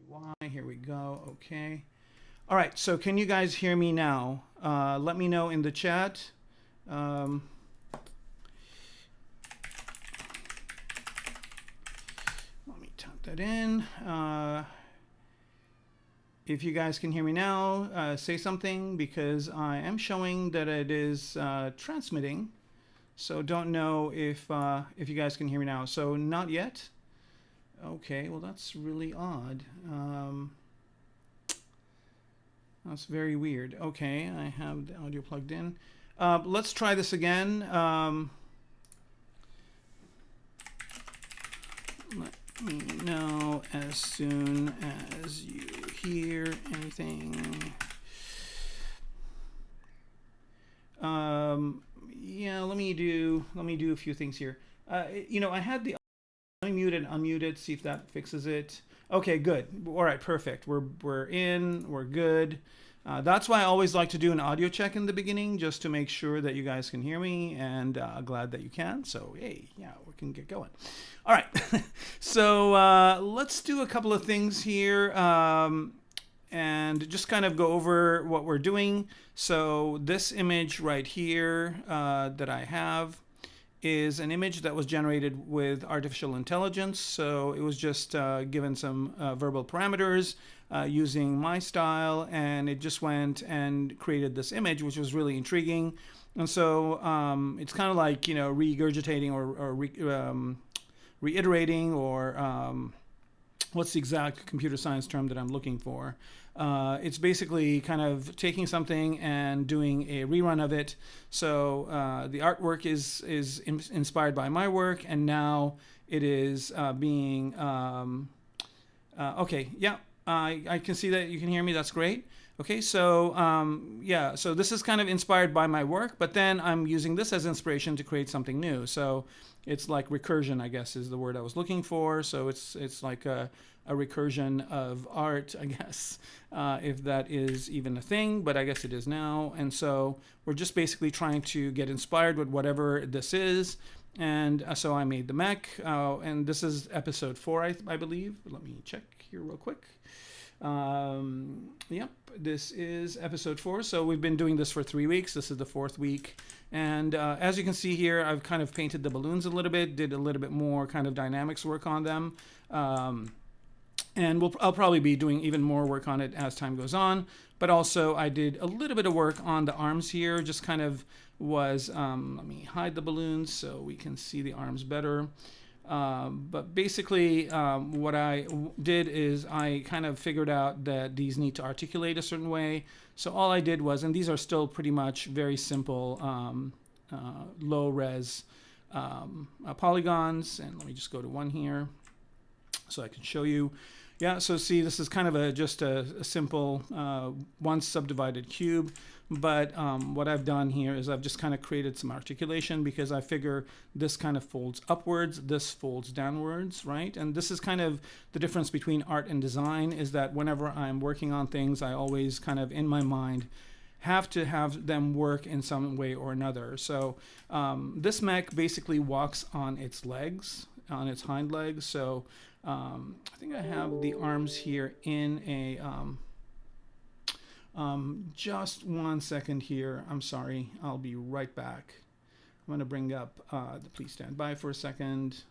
why. Here we go. Okay. All right. So can you guys hear me now? Let me know in the chat. Let me type that in. If you guys can hear me now, say something, because I am showing that it is transmitting. So don't know if you guys can hear me now. So not yet. Okay, well that's really odd. That's very weird. Okay, I have the audio plugged in. Let's try this again. Let me know as soon as you hear anything. Yeah, let me do a few things here. You know, I had the unmuted, unmuted. See if that fixes it. Okay, good. All right, perfect. We're in. We're good. That's why I always like to do an audio check in the beginning, just to make sure that you guys can hear me, and glad that you can. So, hey, yeah, we can get going. All right. So let's do a couple of things here and just kind of go over what we're doing. So this image right here that I have is an image that was generated with artificial intelligence. So it was just given some verbal parameters using my style, and it just went and created this image, which was really intriguing. And so it's kind of like, you know, regurgitating or reiterating, or what's the exact computer science term that I'm looking for? It's basically kind of taking something and doing a rerun of it. So the artwork is inspired by my work, and now it is being okay. Yeah, I can see that you can hear me. That's great. Okay, so yeah, so this is kind of inspired by my work, but then I'm using this as inspiration to create something new. So it's like recursion, I guess, is the word I was looking for. So it's like a recursion of art, I guess, if that is even a thing, but I guess it is now. And so we're just basically trying to get inspired with whatever this is. And so I made the mech, and this is episode 4, I believe. Let me check here real quick. Yep, this is episode 4. So we've been doing this for 3 weeks. This is the 4th week. And as you can see here, I've kind of painted the balloons a little bit, did a little bit more kind of dynamics work on them. And I'll probably be doing even more work on it as time goes on. But also I did a little bit of work on the arms here, just kind of was, let me hide the balloons so we can see the arms better. But basically what I did is I kind of figured out that these need to articulate a certain way. So all I did was, and these are still pretty much very simple low res polygons. And let me just go to one here so I can show you. Yeah, so see, this is kind of just a simple one subdivided cube. But what I've done here is I've just kind of created some articulation, because I figure this kind of folds upwards, this folds downwards, right? And this is kind of the difference between art and design, is that whenever I'm working on things, I always kind of in my mind have to have them work in some way or another. So this mech basically walks on its legs, on its hind legs. So I think I have the arms here in a just 1 second here. I'm sorry, I'll be right back. I'm going to bring up please stand by for a second,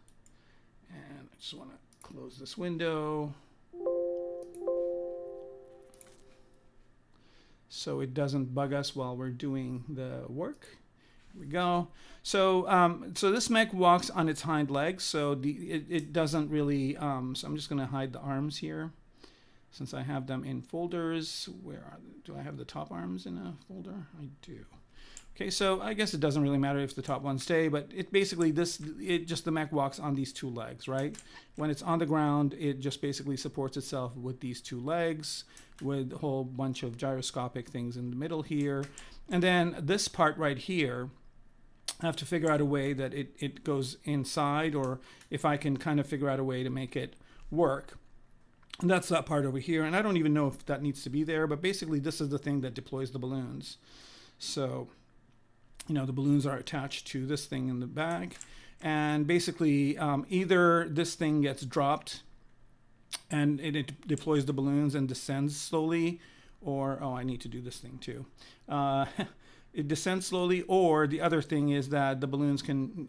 and I just want to close this window so it doesn't bug us while we're doing the work. Here we go. So so this mech walks on its hind legs, so it doesn't really so I'm just going to hide the arms here, since I have them in folders. Where are do I have the top arms in a folder? I do. Okay, so I guess it doesn't really matter if the top ones stay, but it basically the mech walks on these 2 legs, right? When it's on the ground, it just basically supports itself with these 2 legs, with a whole bunch of gyroscopic things in the middle here. And then this part right here, I have to figure out a way that it goes inside, or if I can kind of figure out a way to make it work. And that's that part over here. And I don't even know if that needs to be there, but basically this is the thing that deploys the balloons. So, you know, the balloons are attached to this thing in the bag. And basically either this thing gets dropped and it deploys the balloons and descends slowly, or, oh, I need to do this thing too. It descends slowly, or the other thing is that the balloons can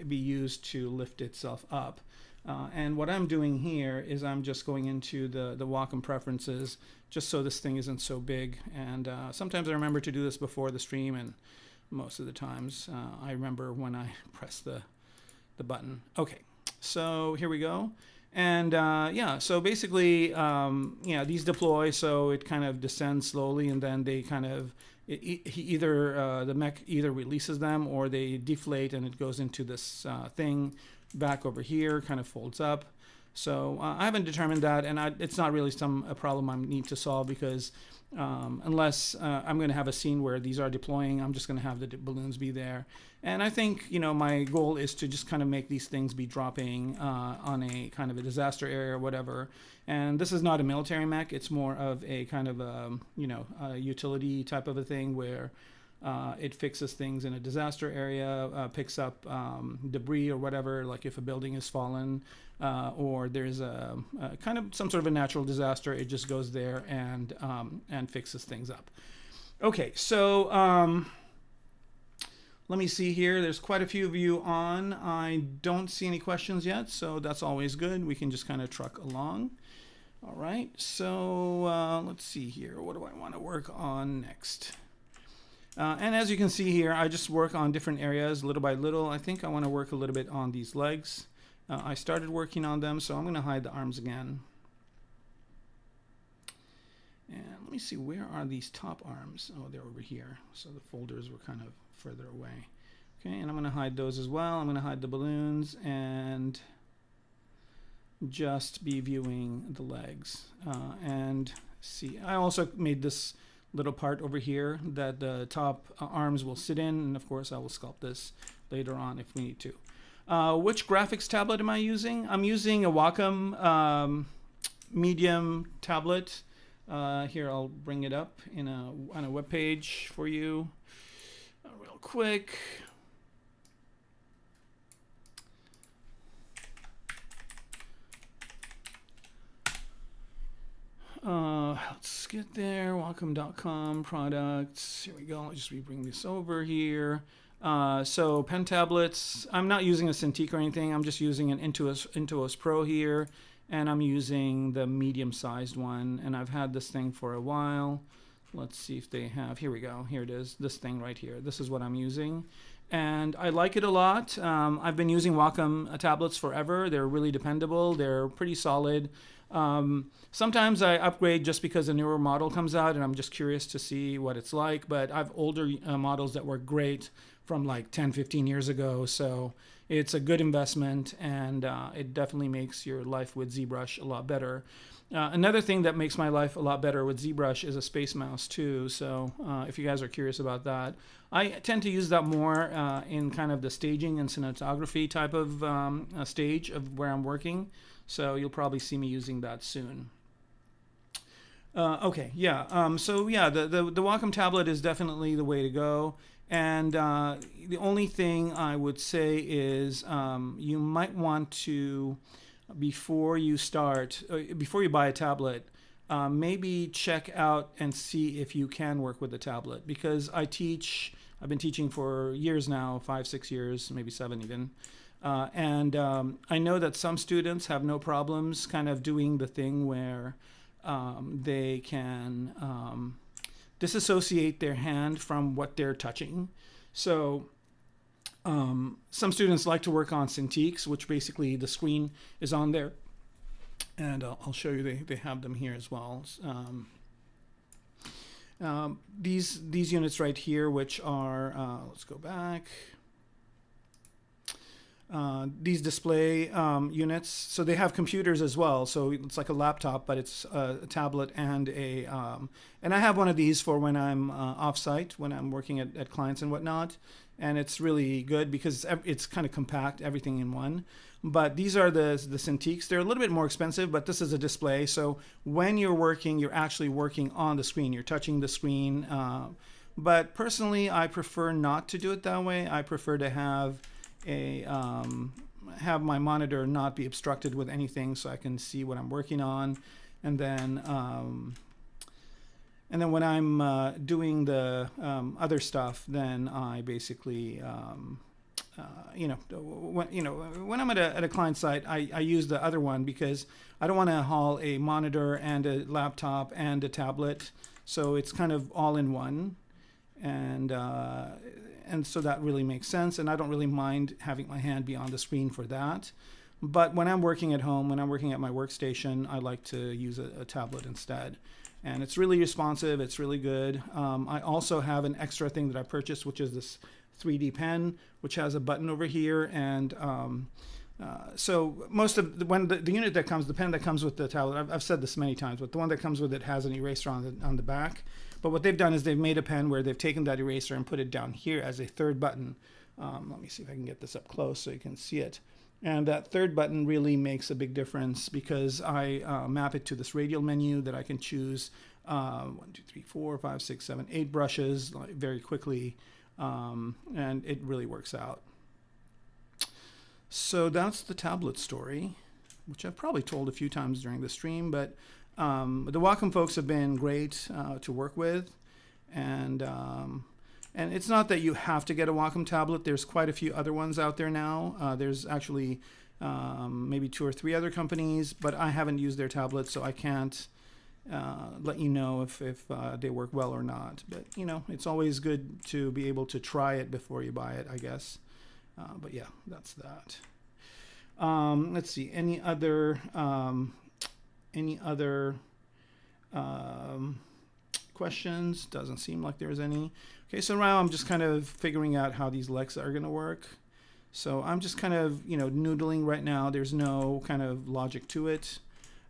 be used to lift itself up. And what I'm doing here is I'm just going into the Wacom preferences just so this thing isn't so big. And sometimes I remember to do this before the stream, and most of the times I remember when I press the button. Okay, so here we go. And yeah, so basically, yeah, these deploy, so it kind of descends slowly, and then they kind of, the mech either releases them or they deflate, and it goes into this thing back over here, kind of folds up. So I haven't determined that, and it's not really a problem I need to solve, because unless I'm going to have a scene where these are deploying, I'm just going to have the balloons be there. And I think, you know, my goal is to just kind of make these things be dropping on a kind of a disaster area or whatever. And this is not a military mech. It's more of a kind of a, you know, a utility type of a thing where it fixes things in a disaster area, picks up debris or whatever, like if a building has fallen or there's a kind of some sort of a natural disaster, it just goes there and fixes things up. Okay, so let me see here. There's quite a few of you on. I don't see any questions yet, so that's always good. We can just kind of truck along. All right, so let's see here. What do I want to work on next? And as you can see here, I just work on different areas little by little. I think I want to work a little bit on these legs. I started working on them, so I'm going to hide the arms again. And let me see, where are these top arms? Oh, they're over here. So the folders were kind of further away. Okay, and I'm going to hide those as well. I'm going to hide the balloons and just be viewing the legs. And see, I also made this little part over here that the top arms will sit in, and of course I will sculpt this later on if we need to. Which graphics tablet am I using? I'm using a Wacom medium tablet. Here, I'll bring it up on a web page for you real quick. Let's get there. Wacom.com products. Here we go. I'll just bring this over here. So pen tablets. I'm not using a Cintiq or anything. I'm just using an Intuos Pro here, and I'm using the medium-sized one. And I've had this thing for a while. Let's see if they have. Here we go. Here it is. This thing right here. This is what I'm using, and I like it a lot. I've been using Wacom tablets forever. They're really dependable. They're pretty solid. Sometimes I upgrade just because a newer model comes out and I'm just curious to see what it's like, but I have older models that work great from like 10, 15 years ago, so it's a good investment, and it definitely makes your life with ZBrush a lot better. Another thing that makes my life a lot better with ZBrush is a space mouse too, so if you guys are curious about that. I tend to use that more in kind of the staging and cinematography type of stage of where I'm working. So you'll probably see me using that soon. Okay, yeah. So yeah, the Wacom tablet is definitely the way to go. And the only thing I would say is you might want to, before you buy a tablet, maybe check out and see if you can work with the tablet. Because I've been teaching for years now, 5, 6 years, maybe 7 even. And I know that some students have no problems kind of doing the thing where they can disassociate their hand from what they're touching. So some students like to work on Cintiqs, which basically the screen is on there. And I'll show you, they have them here as well. These units right here, which are, let's go back. These display units, so they have computers as well, so it's like a laptop, but it's a tablet and and I have one of these for when I'm off-site, when I'm working at clients and whatnot, and it's really good because it's kind of compact, everything in one. But these are the Cintiqs. They're a little bit more expensive, but this is a display, so when you're working, you're actually working on the screen, you're touching the screen. But personally, I prefer not to do it that way. I prefer to have a have my monitor not be obstructed with anything, so I can see what I'm working on. And then when I'm doing the other stuff, then I basically when I'm at a client site, I use the other one because I don't want to haul a monitor and a laptop and a tablet, so it's kind of all in one, and so that really makes sense, and I don't really mind having my hand be on the screen for that. But when I'm working at home, when I'm working at my workstation, I like to use a tablet instead. And it's really responsive, it's really good. I also have an extra thing that I purchased, which is this 3D pen, which has a button over here. And so most of the unit that comes, the pen that comes with the tablet, I've said this many times, but the one that comes with it has an eraser on the back. But what they've done is they've made a pen where they've taken that eraser and put it down here as a third button. Let me see if I can get this up close so you can see it. And that third button really makes a big difference because I map it to this radial menu that I can choose 1, 2, 3, 4, 5, 6, 7, 8 brushes very quickly, and it really works out. So that's the tablet story, which I've probably told a few times during the stream, but the Wacom folks have been great to work with, and it's not that you have to get a Wacom tablet. There's quite a few other ones out there now. There's actually maybe 2 or 3 other companies, but I haven't used their tablets, so I can't let you know if they work well or not. But, it's always good to be able to try it before you buy it, I guess. But yeah, that's that. Let's see, any other questions? Doesn't seem like there's any. Okay, so now I'm just kind of figuring out how these legs are going to work. So I'm just kind of, noodling right now. There's no kind of logic to it.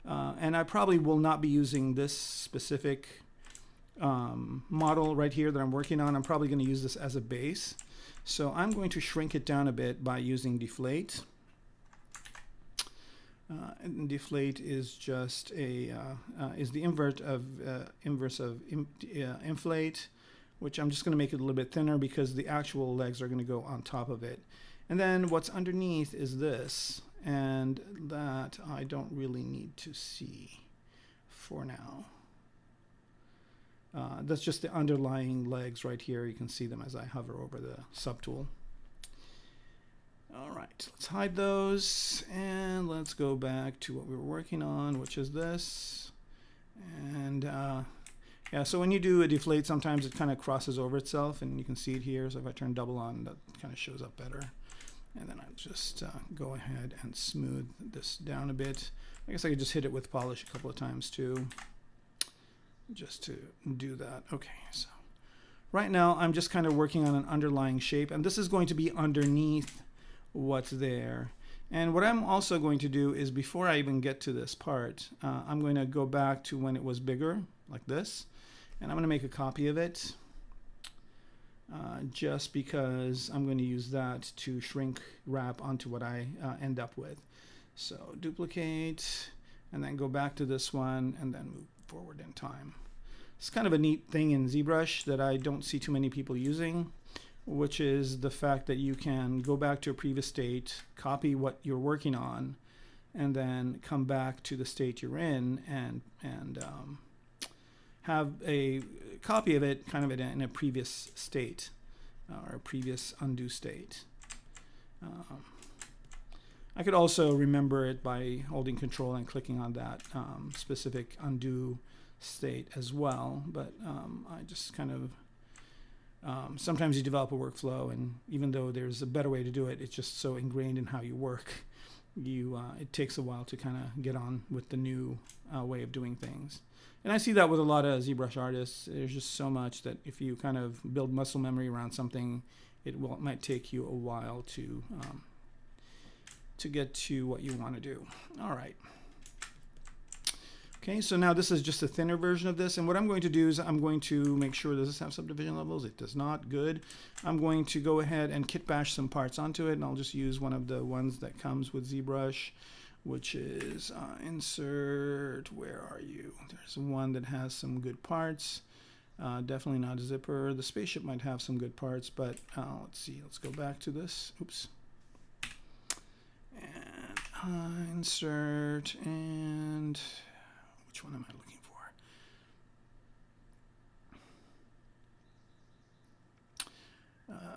And I probably will not be using this specific model right here that I'm working on. I'm probably going to use this as a base. So I'm going to shrink it down a bit by using Deflate. And Deflate is just is the inverse of inflate, which I'm just going to make it a little bit thinner because the actual legs are going to go on top of it. And then what's underneath is this, and that I don't really need to see for now. That's just the underlying legs right here. You can see them as I hover over the subtool. All right, let's hide those, and let's go back to what we were working on, which is this. And yeah, so when you do a deflate, sometimes it kind of crosses over itself, and you can see it here. So if I turn double on, that kind of shows up better. And then I just go ahead and smooth this down a bit. I guess I could just hit it with polish a couple of times too, just to do that. Okay, so right now I'm just kind of working on an underlying shape, and this is going to be underneath what's there. And what I'm also going to do is, before I even get to this part, I'm going to go back to when it was bigger, like this, and I'm going to make a copy of it, just because I'm going to use that to shrink wrap onto what I end up with. So duplicate, and then go back to this one, and then move forward in time. It's kind of a neat thing in ZBrush that I don't see too many people using, which is the fact that you can go back to a previous state, copy what you're working on, and then come back to the state you're in and have a copy of it kind of in a previous state or a previous undo state. I could also remember it by holding Control and clicking on that specific undo state as well, but I just kind of sometimes you develop a workflow, and even though there's a better way to do it, it's just so ingrained in how you work. It takes a while to kind of get on with the new way of doing things. And I see that with a lot of ZBrush artists. There's just so much that if you kind of build muscle memory around something, it might take you a while to get to what you want to do. All right. Okay, so now this is just a thinner version of this, and what I'm going to do is I'm going to make sure, does this have subdivision levels? It does not. Good. I'm going to go ahead and kit bash some parts onto it, and I'll just use one of the ones that comes with ZBrush, which is insert, where are you? There's one that has some good parts. Definitely not a zipper. The spaceship might have some good parts, but let's see. Let's go back to this. Oops. insert, and which one am I looking for?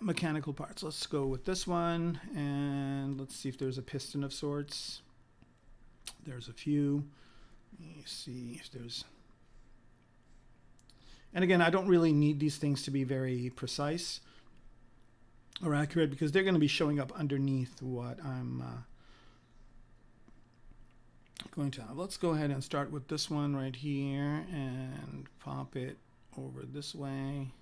Mechanical parts. Let's go with this one, and let's see if there's a piston of sorts. There's a few. Let me see if there's... And again, I don't really need these things to be very precise or accurate because they're going to be showing up underneath what I'm going to have. Let's go ahead and start with this one right here and pop it over this way.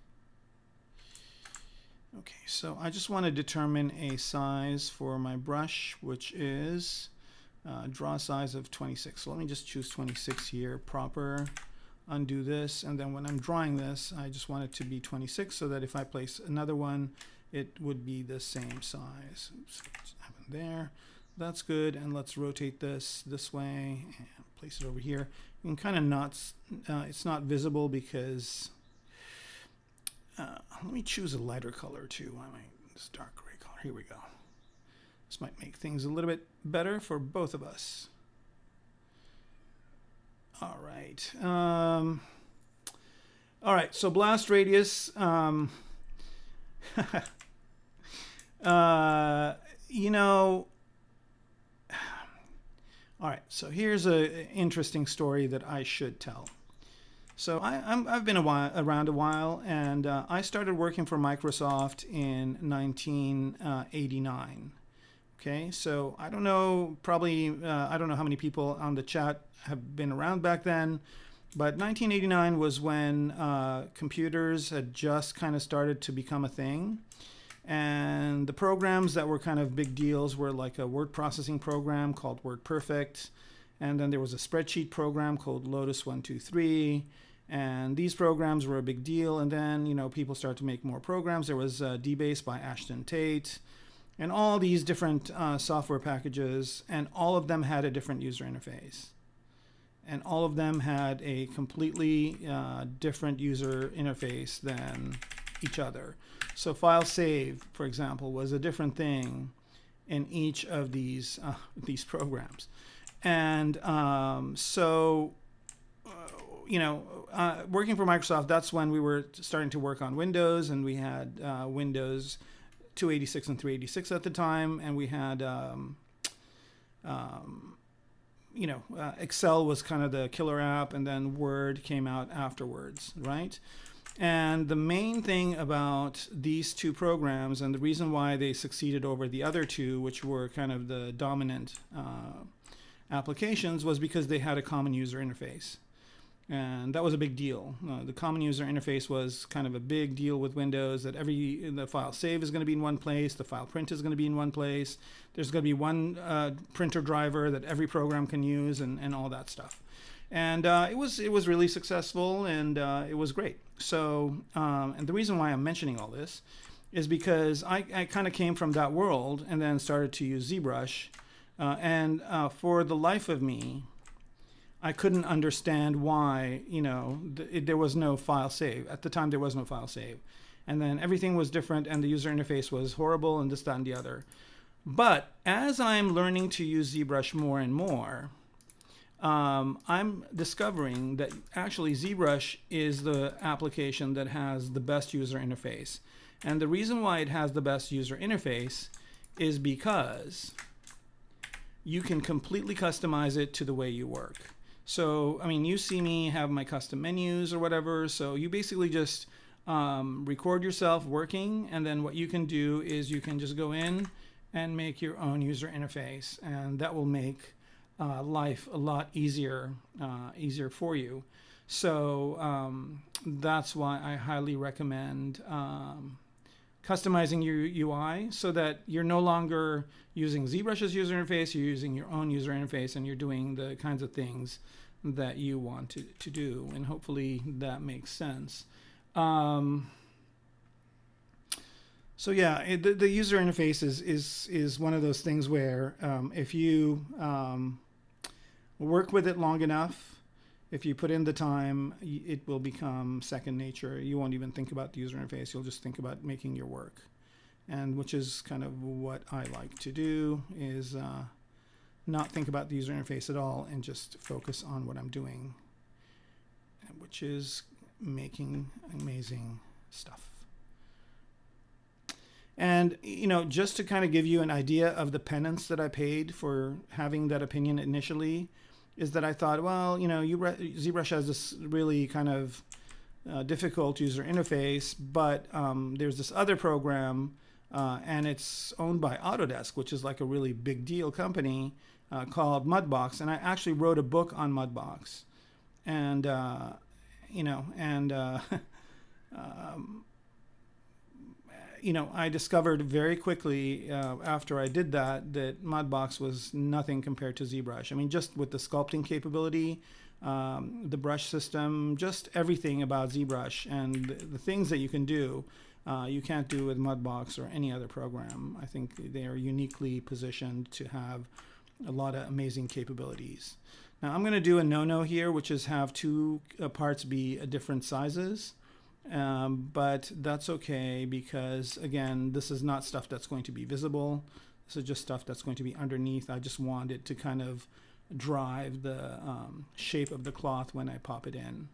Okay, so I just want to determine a size for my brush, which is draw size of 26. So let me just choose 26 here, proper, undo this, and then when I'm drawing this, I just want it to be 26 so that if I place another one, it would be the same size. Oops, what's happened there? That's good, and let's rotate this way and place it over here. You can kind of not, it's not visible because, let me choose a lighter color too. I might, this dark gray color, here we go. This might make things a little bit better for both of us. All right. All right, so blast radius, you know, all right, so here's an interesting story that I should tell. So I've been around a while, and I started working for Microsoft in 1989. Okay, so I don't know, probably, I don't know how many people on the chat have been around back then, but 1989 was when computers had just kind of started to become a thing. And the programs that were kind of big deals were like a word processing program called WordPerfect. And then there was a spreadsheet program called Lotus 123. And these programs were a big deal. And then, you know, people started to make more programs. There was DBase by Ashton Tate and all these different software packages. And all of them had a different user interface. And all of them had a completely different user interface than each other. So file save, for example, was a different thing in each of these programs. And you know, working for Microsoft, that's when we were starting to work on Windows, and we had Windows 286 and 386 at the time, and we had you know, Excel was kind of the killer app, and then Word came out afterwards, right? And the main thing about these two programs, and the reason why they succeeded over the other two, which were kind of the dominant applications, was because they had a common user interface. And that was a big deal. The common user interface was kind of a big deal with Windows, that the file save is going to be in one place, the file print is going to be in one place, there's going to be one printer driver that every program can use, and all that stuff. And it was really successful, and it was great. So, and the reason why I'm mentioning all this is because I kind of came from that world and then started to use ZBrush, and for the life of me, I couldn't understand why, you know, there was no file save. At the time, there was no file save. And then everything was different, and the user interface was horrible, and this, that, and the other. But as I'm learning to use ZBrush more and more, I'm discovering that actually ZBrush is the application that has the best user interface. And the reason why it has the best user interface is because you can completely customize it to the way you work. So, I mean, you see me have my custom menus or whatever, so you basically just record yourself working, and then what you can do is you can just go in and make your own user interface, and that will make life a lot easier for you. So that's why I highly recommend customizing your UI so that you're no longer using ZBrush's user interface, you're using your own user interface, and you're doing the kinds of things that you want to do. And hopefully that makes sense. So yeah, the user interface is one of those things where if you work with it long enough, if you put in the time, it will become second nature. You won't even think about the user interface. You'll just think about making your work. And which is kind of what I like to do, is not think about the user interface at all and just focus on what I'm doing, which is making amazing stuff. And, you know, just to kind of give you an idea of the penance that I paid for having that opinion initially, is that I thought, well, you know, ZBrush has this really kind of difficult user interface, but there's this other program, and it's owned by Autodesk, which is like a really big deal company, called Mudbox. And I actually wrote a book on Mudbox. And, you know, and you know, I discovered very quickly after I did that Mudbox was nothing compared to ZBrush. I mean, just with the sculpting capability, the brush system, just everything about ZBrush and the things that you can do, you can't do with Mudbox or any other program. I think they are uniquely positioned to have a lot of amazing capabilities. Now I'm going to do a no-no here, which is have two parts be different sizes. But that's okay, because again, this is not stuff that's going to be visible. This is just stuff that's going to be underneath. I just want it to kind of drive the shape of the cloth when I pop it in.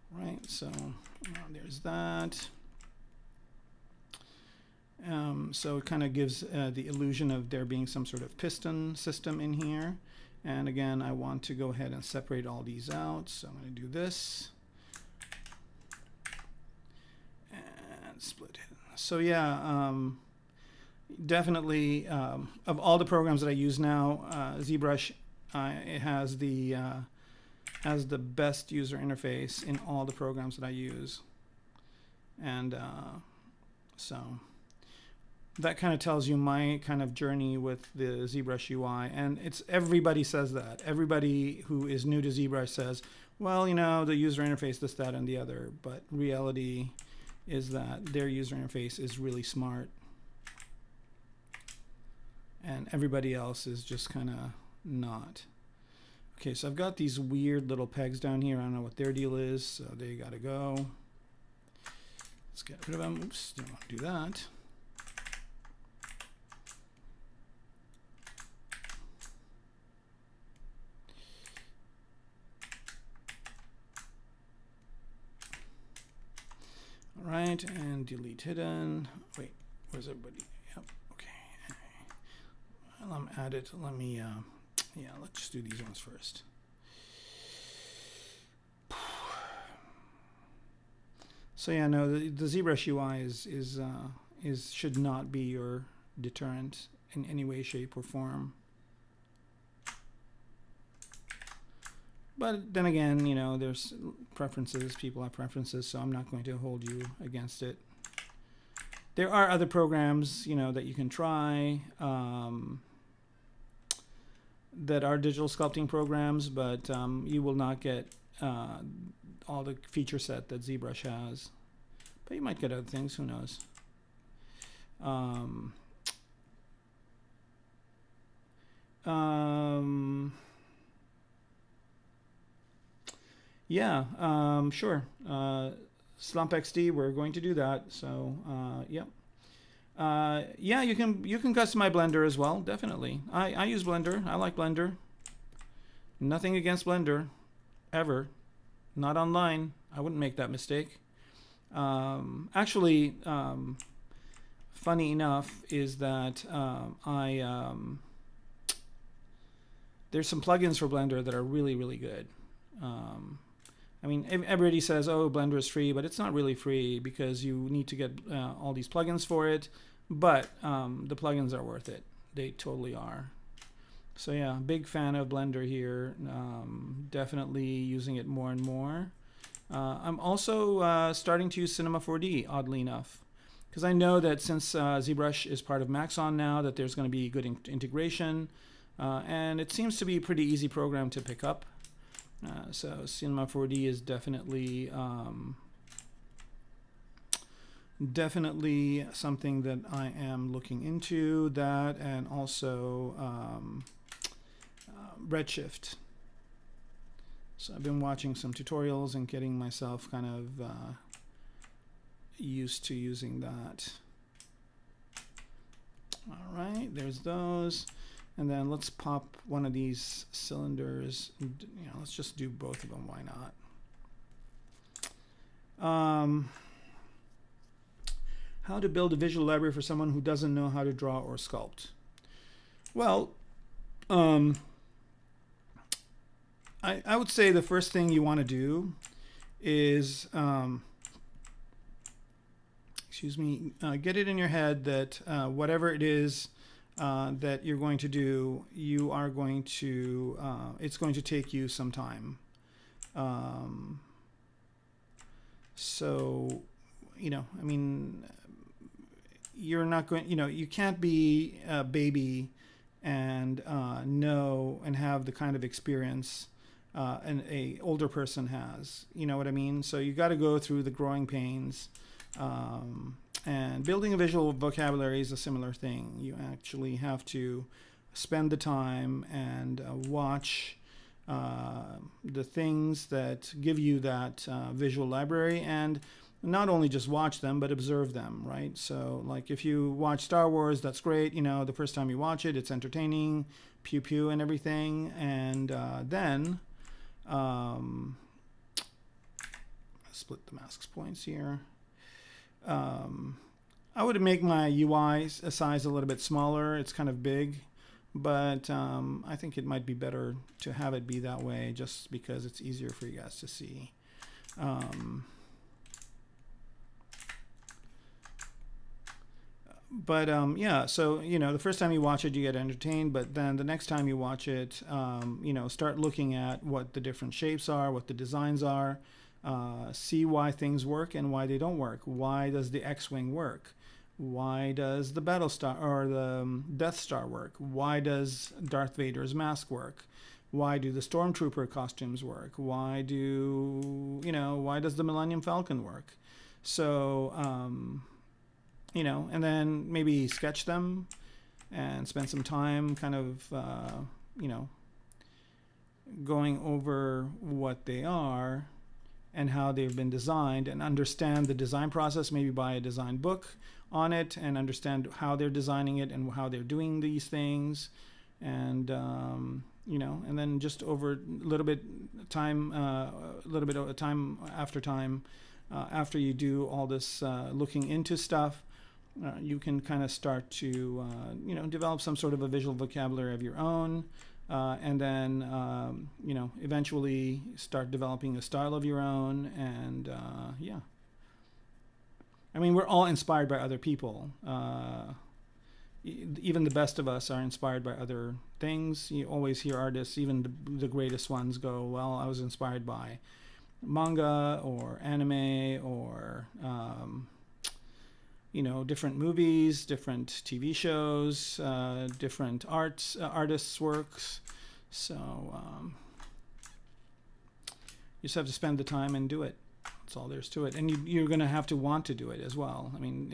Right, so there's that. So it kind of gives the illusion of there being some sort of piston system in here. And again, I want to go ahead and separate all these out. So I'm going to do this. Split it. So yeah, definitely of all the programs that I use now, ZBrush it has the best user interface in all the programs that I use, and so that kind of tells you my kind of journey with the ZBrush UI. And it's everybody says that. Everybody who is new to ZBrush says, well, you know, the user interface, this, that, and the other. But reality is that their user interface is really smart, and everybody else is just kind of not. Okay, so I've got these weird little pegs down here. I don't know what their deal is, so they gotta go. Let's get rid of them. Oops, don't want to do that. All right, and delete hidden. Wait, where's everybody? Yep, okay. Well, I'm at it. Let me, yeah, let's just do these ones first. So yeah, no, the ZBrush UI should not be your deterrent in any way, shape, or form. But then again, you know, there's preferences. People have preferences, so I'm not going to hold you against it. There are other programs, you know, that you can try that are digital sculpting programs, but you will not get all the feature set that ZBrush has. But you might get other things. Who knows? Yeah, sure. Slump XD, we're going to do that. So, yep. Yeah, you can customize Blender as well. Definitely. I use Blender. I like Blender. Nothing against Blender, ever. Not online. I wouldn't make that mistake. Actually, funny enough is that there's some plugins for Blender that are really, really good. I mean, everybody says, oh, Blender is free, but it's not really free because you need to get all these plugins for it. But the plugins are worth it. They totally are. So yeah, big fan of Blender here. Definitely using it more and more. I'm also starting to use Cinema 4D, oddly enough, because I know that since ZBrush is part of Maxon now, that there's going to be good integration, and it seems to be a pretty easy program to pick up. So Cinema 4D is definitely definitely something that I am looking into. That, and also Redshift. So I've been watching some tutorials and getting myself kind of used to using that. All right, there's those. And then let's pop one of these cylinders. Let's just do both of them. Why not? How to build a visual library for someone who doesn't know how to draw or sculpt. Well, I would say the first thing you want to do is, get it in your head that whatever it is that you're going to do, you are going to, it's going to take you some time. So, you're not going, you can't be a baby and know and have the kind of experience a older person has. You know what I mean? So you got to go through the growing pains. And building a visual vocabulary is a similar thing. You actually have to spend the time and watch the things that give you that visual library, and not only just watch them, but observe them, right? So like if you watch Star Wars, that's great. The first time you watch it, it's entertaining, pew pew and everything. And then, split the masks points here. I would make my UI size a little bit smaller. It's kind of big, but I think it might be better to have it be that way just because it's easier for you guys to see. Yeah, so the first time you watch it you get entertained, but then the next time you watch it, start looking at what the different shapes are, what the designs are, see why things work and why they don't work. Why does the X-Wing work? Why does the Battlestar or the Death Star work? Why does Darth Vader's mask work? Why do the Stormtrooper costumes work? Why does the Millennium Falcon work? So, and then maybe sketch them and spend some time kind of, going over what they are and how they've been designed, and understand the design process, maybe buy a design book on it and understand how they're designing it and how they're doing these things. And, and then just over a little bit of time after time, after you do all this looking into stuff, you can kind of start to, develop some sort of a visual vocabulary of your own. And then, eventually start developing a style of your own. And, yeah. I mean, we're all inspired by other people. Even the best of us are inspired by other things. You always hear artists, even the greatest ones, go, well, I was inspired by manga or anime or, different movies, different TV shows, different artists' works. So you just have to spend the time and do it. That's all there's to it. And you're going to have to want to do it as well. I mean,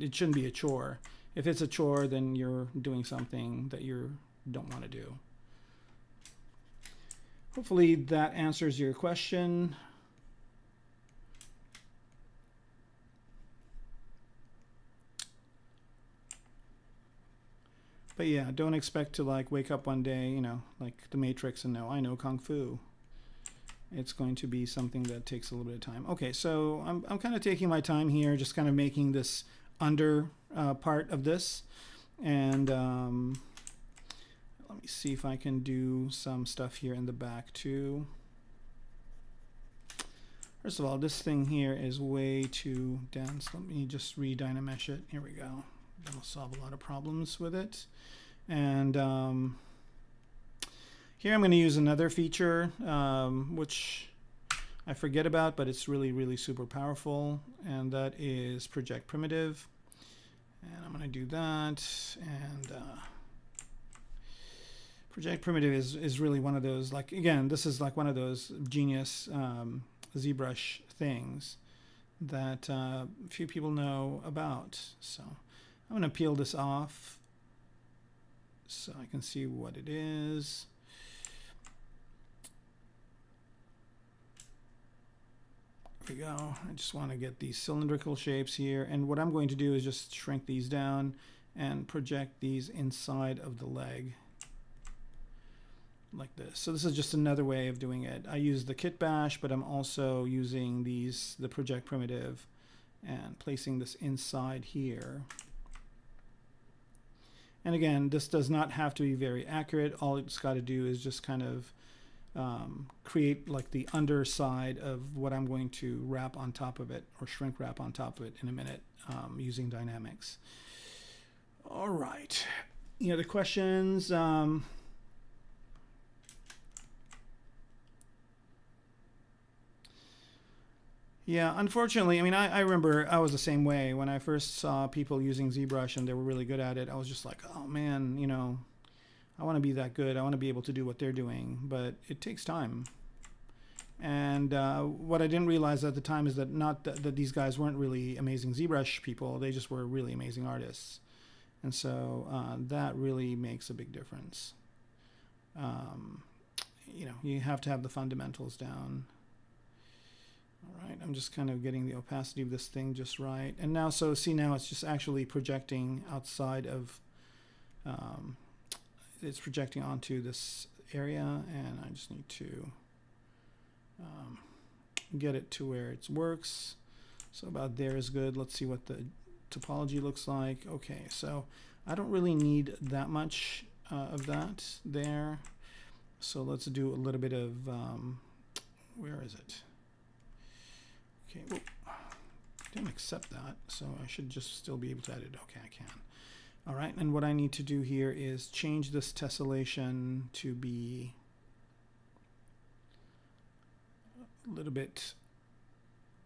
it shouldn't be a chore. If it's a chore, then you're doing something that you don't want to do. Hopefully that answers your question. But yeah, don't expect to wake up one day, like the Matrix and I know Kung Fu. It's going to be something that takes a little bit of time. Okay, so I'm kind of taking my time here, just kind of making this under part of this. And let me see if I can do some stuff here in the back too. First of all, this thing here is way too dense. Let me just re-dynamesh it. Here we go. That'll solve a lot of problems with it. And here I'm going to use another feature, which I forget about, but it's really, really super powerful, and that is project primitive. And I'm going to do that. And project primitive is really one of those, again, this is one of those genius ZBrush things that few people know about. So I'm going to peel this off so I can see what it is. There we go. I just want to get these cylindrical shapes here. And what I'm going to do is just shrink these down and project these inside of the leg. like this. So this is just another way of doing it. I use the kit bash, but I'm also using the project primitive and placing this inside here. And again, this does not have to be very accurate. All it's got to do is just kind of create like the underside of what I'm going to wrap on top of it, or shrink wrap on top of it in a minute, using dynamics. All right. Any other questions? Yeah, unfortunately, I mean, I remember I was the same way when I first saw people using ZBrush and they were really good at it. I was just like, oh man, you know, I want to be that good. I want to be able to do what they're doing, but it takes time. And what I didn't realize at the time is that that these guys weren't really amazing ZBrush people. They just were really amazing artists. And so that really makes a big difference. You know, you have to have the fundamentals down. All right, I'm just kind of getting the opacity of this thing just right. And now, so see, now it's just actually projecting outside of, it's projecting onto this area, and I just need to get it to where it works. So about there is good. Let's see what the topology looks like. Okay, so I don't really need that much of that there. So let's do a little bit of, where is it? Okay, well, didn't accept that, so I should just still be able to edit. Okay, I can. All right, and what I need to do here is change this tessellation to be a little bit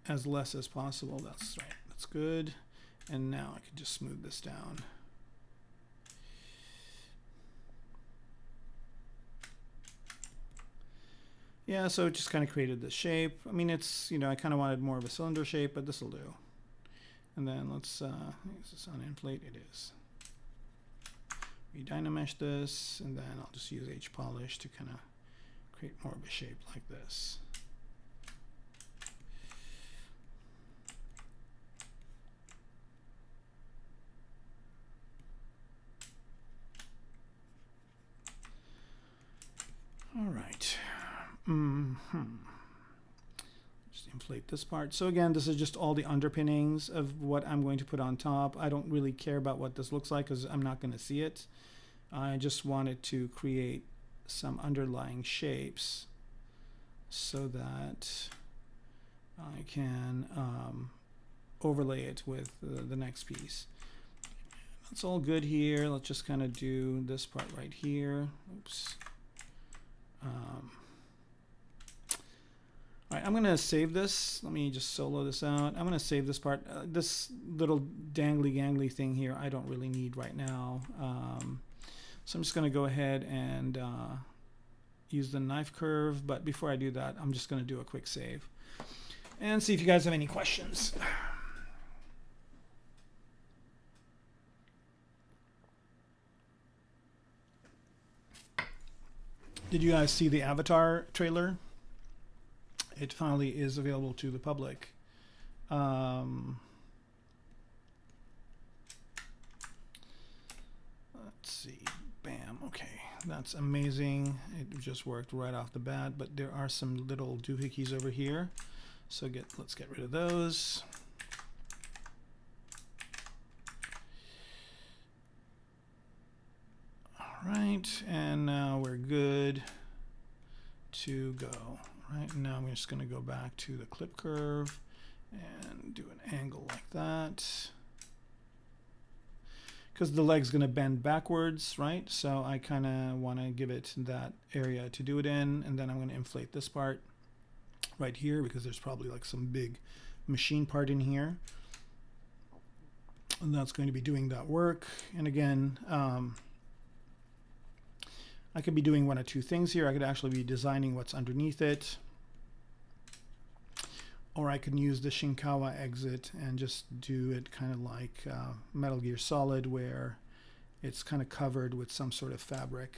as less as possible. That's right, that's good. And now I can just smooth this down. Yeah, so it just kind of created this shape. I mean, it's, you know, I kind of wanted more of a cylinder shape, but this will do. And then let's, is this on inflate? It is. We dynamesh this, and then I'll just use H polish to kind of create more of a shape like this. All right. Just inflate this part. So again, this is just all the underpinnings of what I'm going to put on top. I don't really care about what this looks like because I'm not going to see it. I just wanted to create some underlying shapes so that I can overlay it with the next piece. That's all good here. Let's just kind of do this part right here. Oops. All right, I'm going to save this. Let me just solo this out. I'm going to save this part. This little dangly gangly thing here I don't really need right now. So I'm just going to go ahead and use the knife curve. But before I do that, I'm just going to do a quick save and see if you guys have any questions. Did you guys see the Avatar trailer? It finally is available to the public. Let's see. Bam. Okay. That's amazing. It just worked right off the bat, but there are some little doohickeys over here. So let's get rid of those. Right, and now we're good to go. Right, now I'm just going to go back to the clip curve and do an angle like that. Because the leg's going to bend backwards, right? So I kind of want to give it that area to do it in, and then I'm going to inflate this part right here because there's probably like some big machine part in here. And that's going to be doing that work. And again, I could be doing one of two things here. I could actually be designing what's underneath it, or I can use the Shinkawa exit and just do it kind of like Metal Gear Solid, where it's kind of covered with some sort of fabric.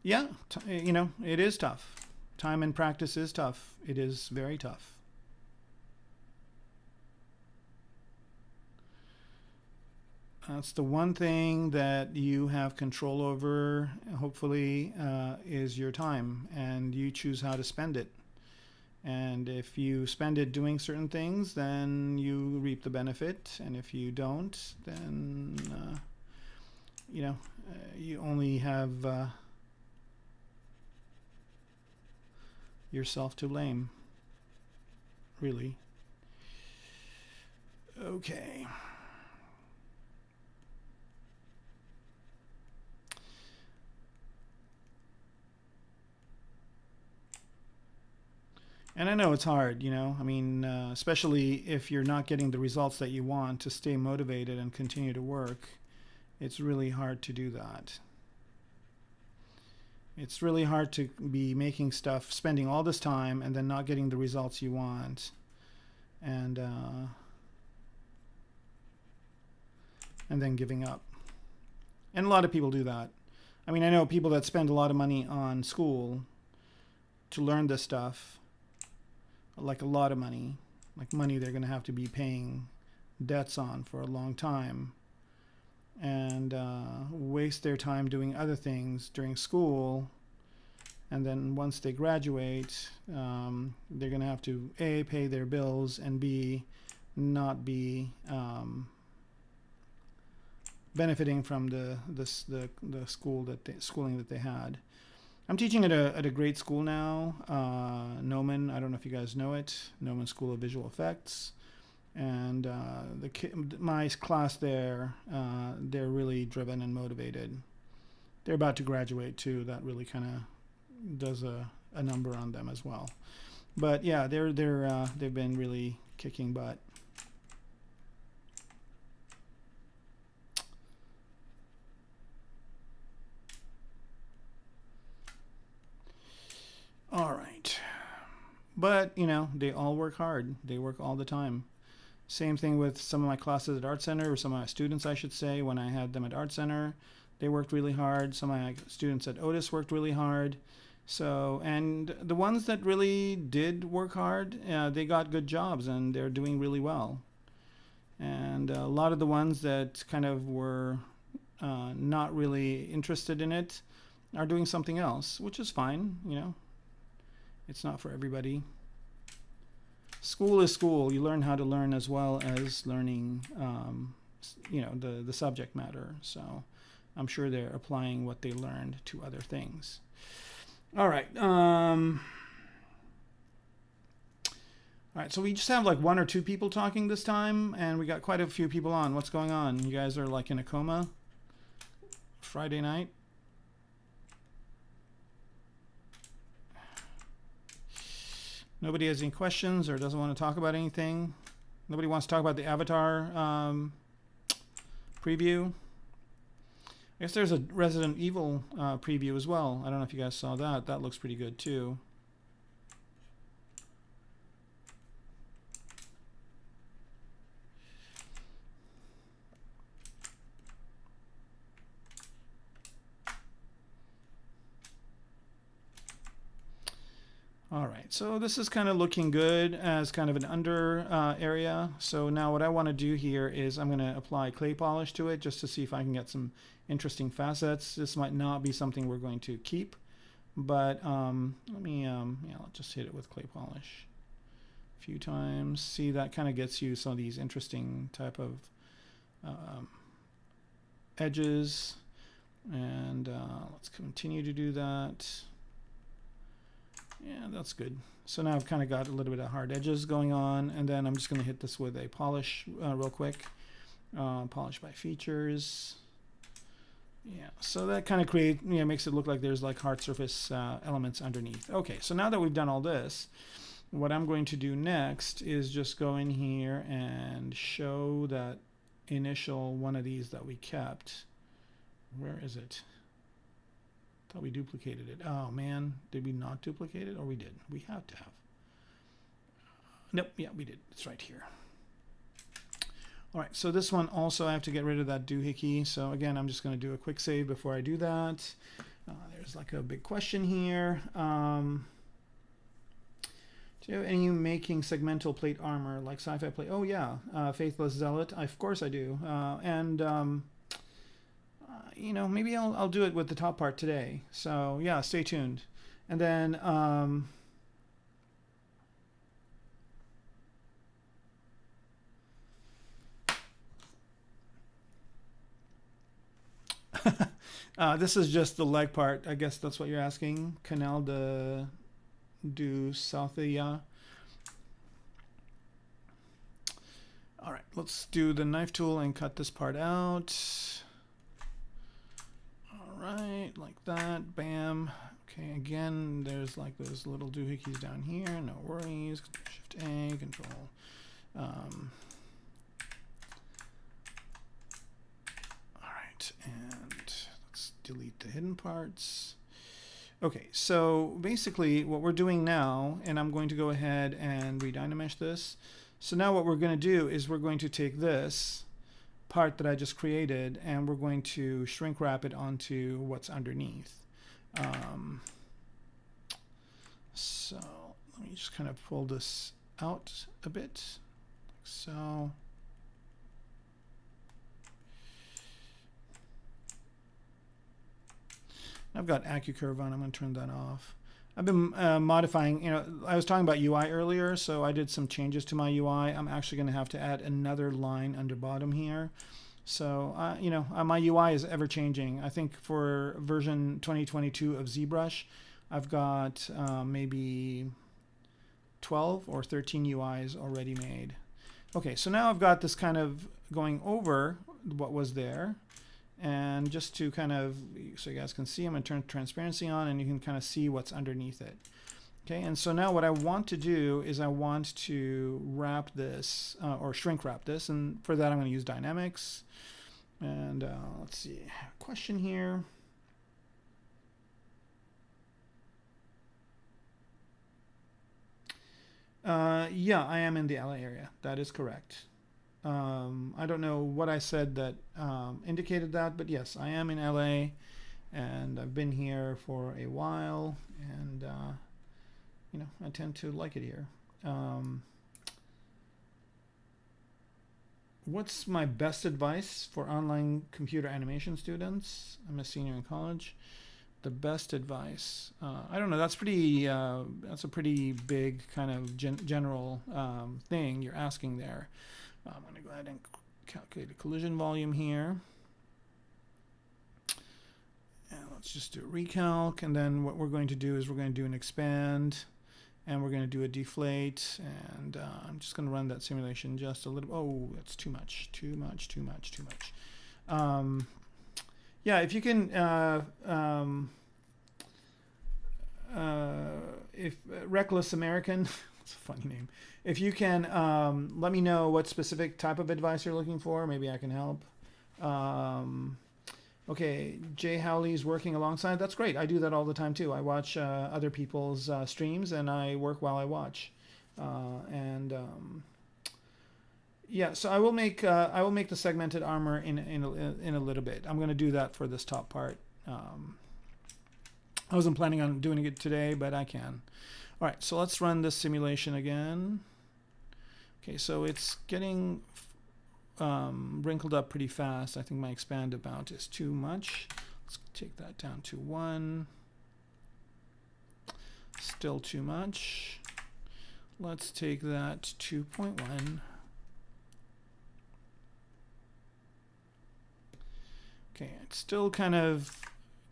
Yeah, you know, it is tough. Time and practice is tough. It is very tough. That's the one thing that you have control over, hopefully, is your time, and you choose how to spend it. And if you spend it doing certain things, then you reap the benefit. And if you don't, then, you only have yourself to blame, really. Okay. And I know it's hard, I mean, especially if you're not getting the results that you want to stay motivated and continue to work. It's really hard to do that. It's really hard to be making stuff, spending all this time, and then not getting the results you want. And then giving up. And a lot of people do that. I mean, I know people that spend a lot of money on school to learn this stuff, like a lot of money, like money they're going to have to be paying debts on for a long time, and waste their time doing other things during school. And then once they graduate, they're going to have to A, pay their bills, and B, not be benefiting from the schooling that they had. I'm teaching at a great school now, Noman. I don't know if you guys know it, Noman School of Visual Effects. And my class there, they're really driven and motivated. They're about to graduate too. That really kind of does a number on them as well. But yeah, they've been really kicking butt. All right. But, they all work hard. They work all the time. Same thing with some of my classes at Art Center, or some of my students, I should say, when I had them at Art Center. They worked really hard. Some of my students at Otis worked really hard. So, and the ones that really did work hard, they got good jobs, and they're doing really well. And a lot of the ones that kind of were not really interested in it are doing something else, which is fine, It's not for everybody. School is school. You learn how to learn as well as learning, the subject matter. So I'm sure they're applying what they learned to other things. All right. All right. So we just have like one or two people talking this time, and we got quite a few people on. What's going on? You guys are like in a coma? Friday night? Nobody has any questions or doesn't want to talk about anything? Nobody wants to talk about the Avatar preview? I guess there's a Resident Evil preview as well. I don't know if you guys saw that. That looks pretty good too. All right, so this is kind of looking good as kind of an under area. So now what I want to do here is I'm going to apply clay polish to it just to see if I can get some interesting facets. This might not be something we're going to keep, but let me, I'll just hit it with clay polish a few times. See, that kind of gets you some of these interesting type of edges. And let's continue to do that. Yeah, that's good. So now I've kind of got a little bit of hard edges going on, and then I'm just going to hit this with a polish real quick. Polish by features. Yeah, so that kind of makes it look like there's like hard surface elements underneath. Okay, so now that we've done all this, what I'm going to do next is just go in here and show that initial one of these that we kept. Where is it? Thought we duplicated it. Oh man, did we not duplicate it? Or we did? We have to have. Nope, yeah, we did. It's right here. All right, so this one also I have to get rid of that doohickey. So again, I'm just going to do a quick save before I do that. There's like a big question here. So, and you making segmental plate armor like sci-fi plate? Oh yeah, Faithless Zealot. Of course I do. You know, maybe I'll do it with the top part today. So yeah, stay tuned. And then this is just the leg part. I guess that's what you're asking. Canal du Southia. All right, let's do the knife tool and cut this part out. All right, like that. Bam. Okay, again, there's like those little doohickeys down here. No worries. Shift A, Control. All right, and let's delete the hidden parts. Okay, so basically what we're doing now, and I'm going to go ahead and redynamesh this. So now what we're going to do is we're going to take this part that I just created and we're going to shrink wrap it onto what's underneath. So let me just kind of pull this out a bit, like so. I've got AccuCurve on. I'm going to turn that off. I've been modifying, you know, I was talking about UI earlier, so I did some changes to my UI. I'm actually going to have to add another line under bottom here. So, you know, my UI is ever changing. I think for version 2022 of ZBrush, I've got maybe 12 or 13 UIs already made. Okay, so now I've got this kind of going over what was there. And just to kind of, so you guys can see, I'm going to turn transparency on and you can kind of see what's underneath it. Okay, and so now what I want to do is I want to wrap this, or shrink wrap this, and for that I'm going to use dynamics. And let's see, question here. Yeah, I am in the LA area. That is correct. I don't know what I said that indicated that, but yes, I am in LA and I've been here for a while, and you know, I tend to like it here. What's my best advice for online computer animation students? I'm a senior in college. The best advice, I don't know, that's pretty that's a pretty big kind of general thing you're asking there. I'm going to go ahead and calculate the collision volume here. And let's just do a recalc. And then what we're going to do is we're going to do an expand. And we're going to do a deflate. And I'm just going to run that simulation just a little. Oh, that's too much. Too much, too much, too much. Yeah, if you can... if Reckless American... It's a funny name. If you can let me know what specific type of advice you're looking for, maybe I can help. Okay, Jay Howley's working alongside. That's great. I do that all the time too. I watch other people's streams and I work while I watch. Yeah, so I will make the segmented armor in a little bit. I'm going to do that for this top part. I wasn't planning on doing it today, but I can. All right, so let's run this simulation again. Okay, so it's getting wrinkled up pretty fast. I think my expand amount is too much. Let's take that down to 1. Still too much. Let's take that 2.1. Okay, it's still kind of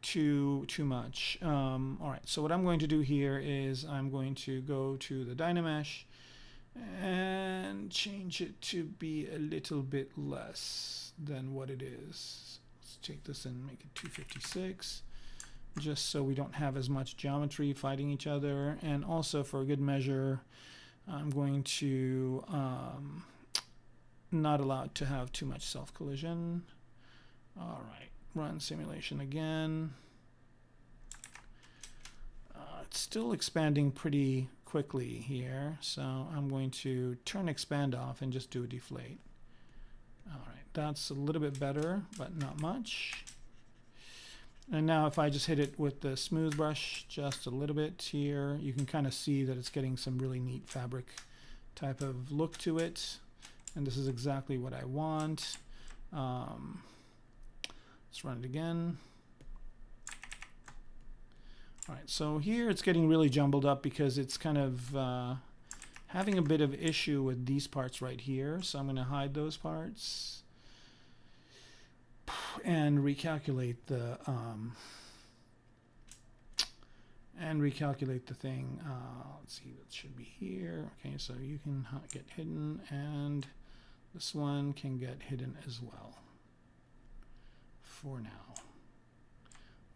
too much. All right, so what I'm going to do here is I'm going to go to the Dynamesh and change it to be a little bit less than what it is. Let's take this and make it 256, just so we don't have as much geometry fighting each other. And also for a good measure, I'm going to not allow it to have too much self-collision. All right, run simulation again. It's still expanding pretty quickly here, so I'm going to turn expand off and just do a deflate. All right, that's a little bit better, but not much. And now if I just hit it with the smooth brush just a little bit here, you can kind of see that it's getting some really neat fabric type of look to it. And this is exactly what I want. Let's run it again. All right, so here it's getting really jumbled up because it's kind of having a bit of issue with these parts right here. So I'm going to hide those parts and recalculate the thing. Let's see, that should be here. Okay, so you can get hidden, and this one can get hidden as well for now.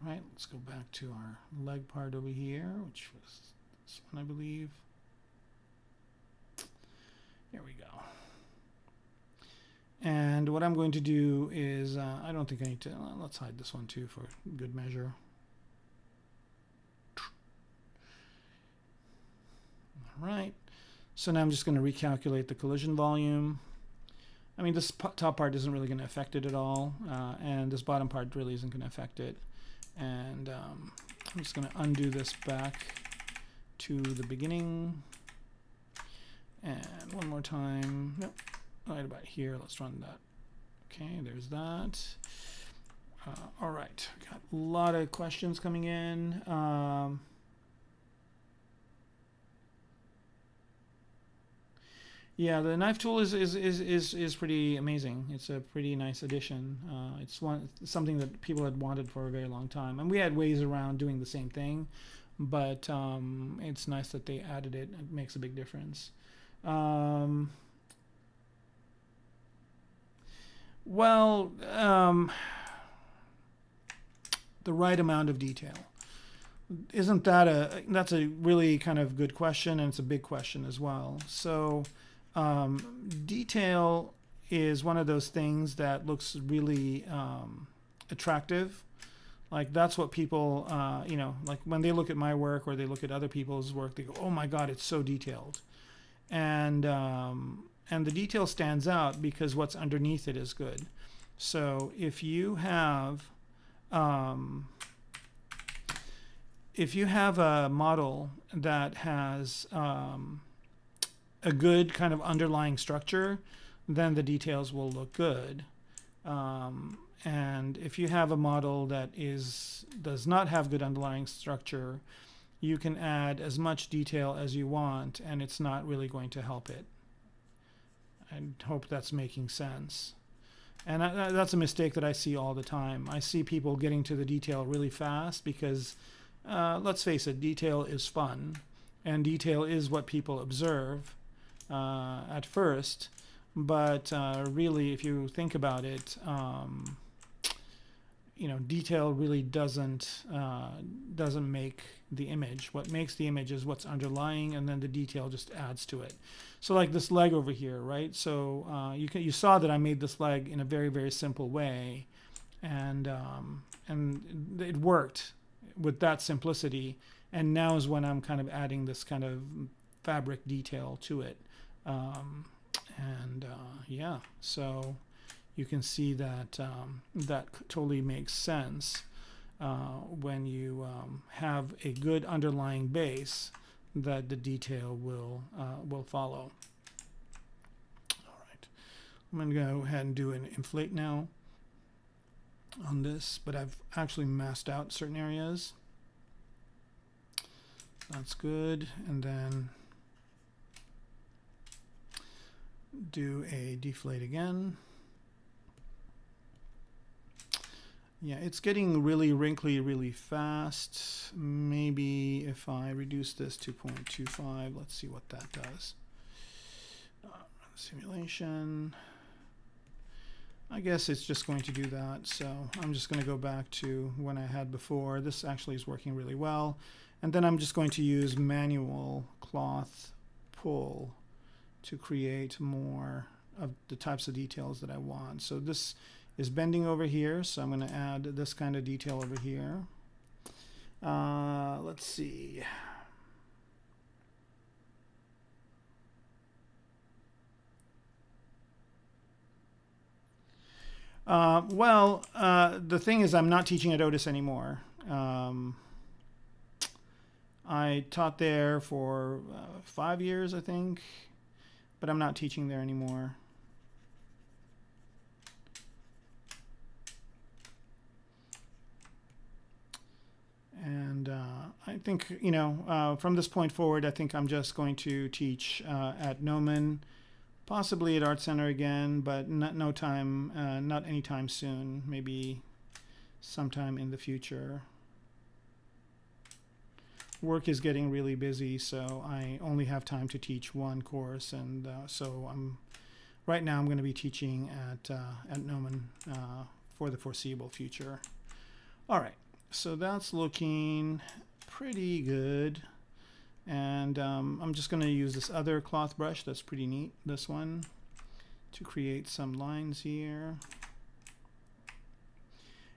All right, let's go back to our leg part over here, which was this one, I believe. There we go. And what I'm going to do is, I don't think I need to, let's hide this one too for good measure. All right, so now I'm just going to recalculate the collision volume. I mean, this top part isn't really going to affect it at all, and this bottom part really isn't going to affect it. And I'm just going to undo this back to the beginning. And one more time. Nope. Right about here. Let's run that. Okay, there's that. All right. Got a lot of questions coming in. Yeah, the knife tool is pretty amazing. It's a pretty nice addition. It's something that people had wanted for a very long time, and we had ways around doing the same thing, but it's nice that they added it. It makes a big difference. Well, the right amount of detail. Isn't that that's a really kind of good question, and it's a big question as well. So detail is one of those things that looks really attractive. Like that's what people, you know, like when they look at my work or they look at other people's work, they go, "Oh my God, it's so detailed," and the detail stands out because what's underneath it is good. So if you have a model that has a good kind of underlying structure, then the details will look good. And if you have a model that does not have good underlying structure, you can add as much detail as you want, and it's not really going to help it. I hope that's making sense. And that's a mistake that I see all the time. I see people getting to the detail really fast because, let's face it, detail is fun, and detail is what people observe at first. But really, if you think about it, you know, detail really doesn't make the image. What makes the image is what's underlying, and then the detail just adds to it. So like this leg over here, right? So you saw that I made this leg in a very, very simple way, and it worked with that simplicity. And now is when I'm kind of adding this kind of fabric detail to it. Yeah, so you can see that that totally makes sense when you have a good underlying base, that the detail will follow. All right, I'm going to go ahead and do an inflate now on this, but I've actually masked out certain areas. That's good, and then do a deflate again. Yeah, it's getting really wrinkly really fast. Maybe if I reduce this to 0.25, let's see what that does. Simulation. I guess it's just going to do that, so I'm just going to go back to when I had before. This actually is working really well. And then I'm just going to use manual cloth pull to create more of the types of details that I want. So this is bending over here, so I'm going to add this kind of detail over here. Let's see. The thing is, I'm not teaching at Otis anymore. I taught there for 5 years, I think, but I'm not teaching there anymore. And I think, from this point forward, I think I'm just going to teach at Noman, possibly at Art Center again, but not anytime soon, maybe sometime in the future. Work is getting really busy, so I only have time to teach one course, and so right now I'm going to be teaching at Noman for the foreseeable future. All right, so that's looking pretty good, and I'm just going to use this other cloth brush that's pretty neat, this one, to create some lines here.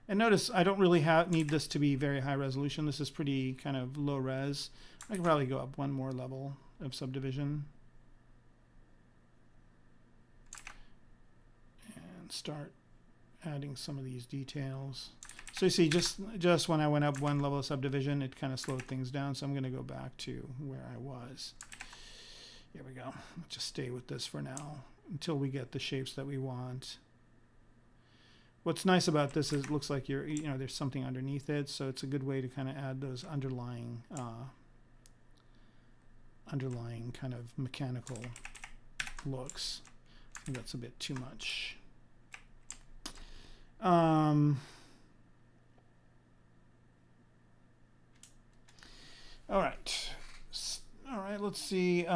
And notice I don't really need this to be very high resolution. This is pretty kind of low res. I can probably go up one more level of subdivision and start adding some of these details. So you see, just when I went up one level of subdivision, it kind of slowed things down. So I'm going to go back to where I was. Here we go. Let's just stay with this for now until we get the shapes that we want. What's nice about this is it looks like there's something underneath it, so it's a good way to kind of add those underlying kind of mechanical looks. I think that's a bit too much. All right. Let's see.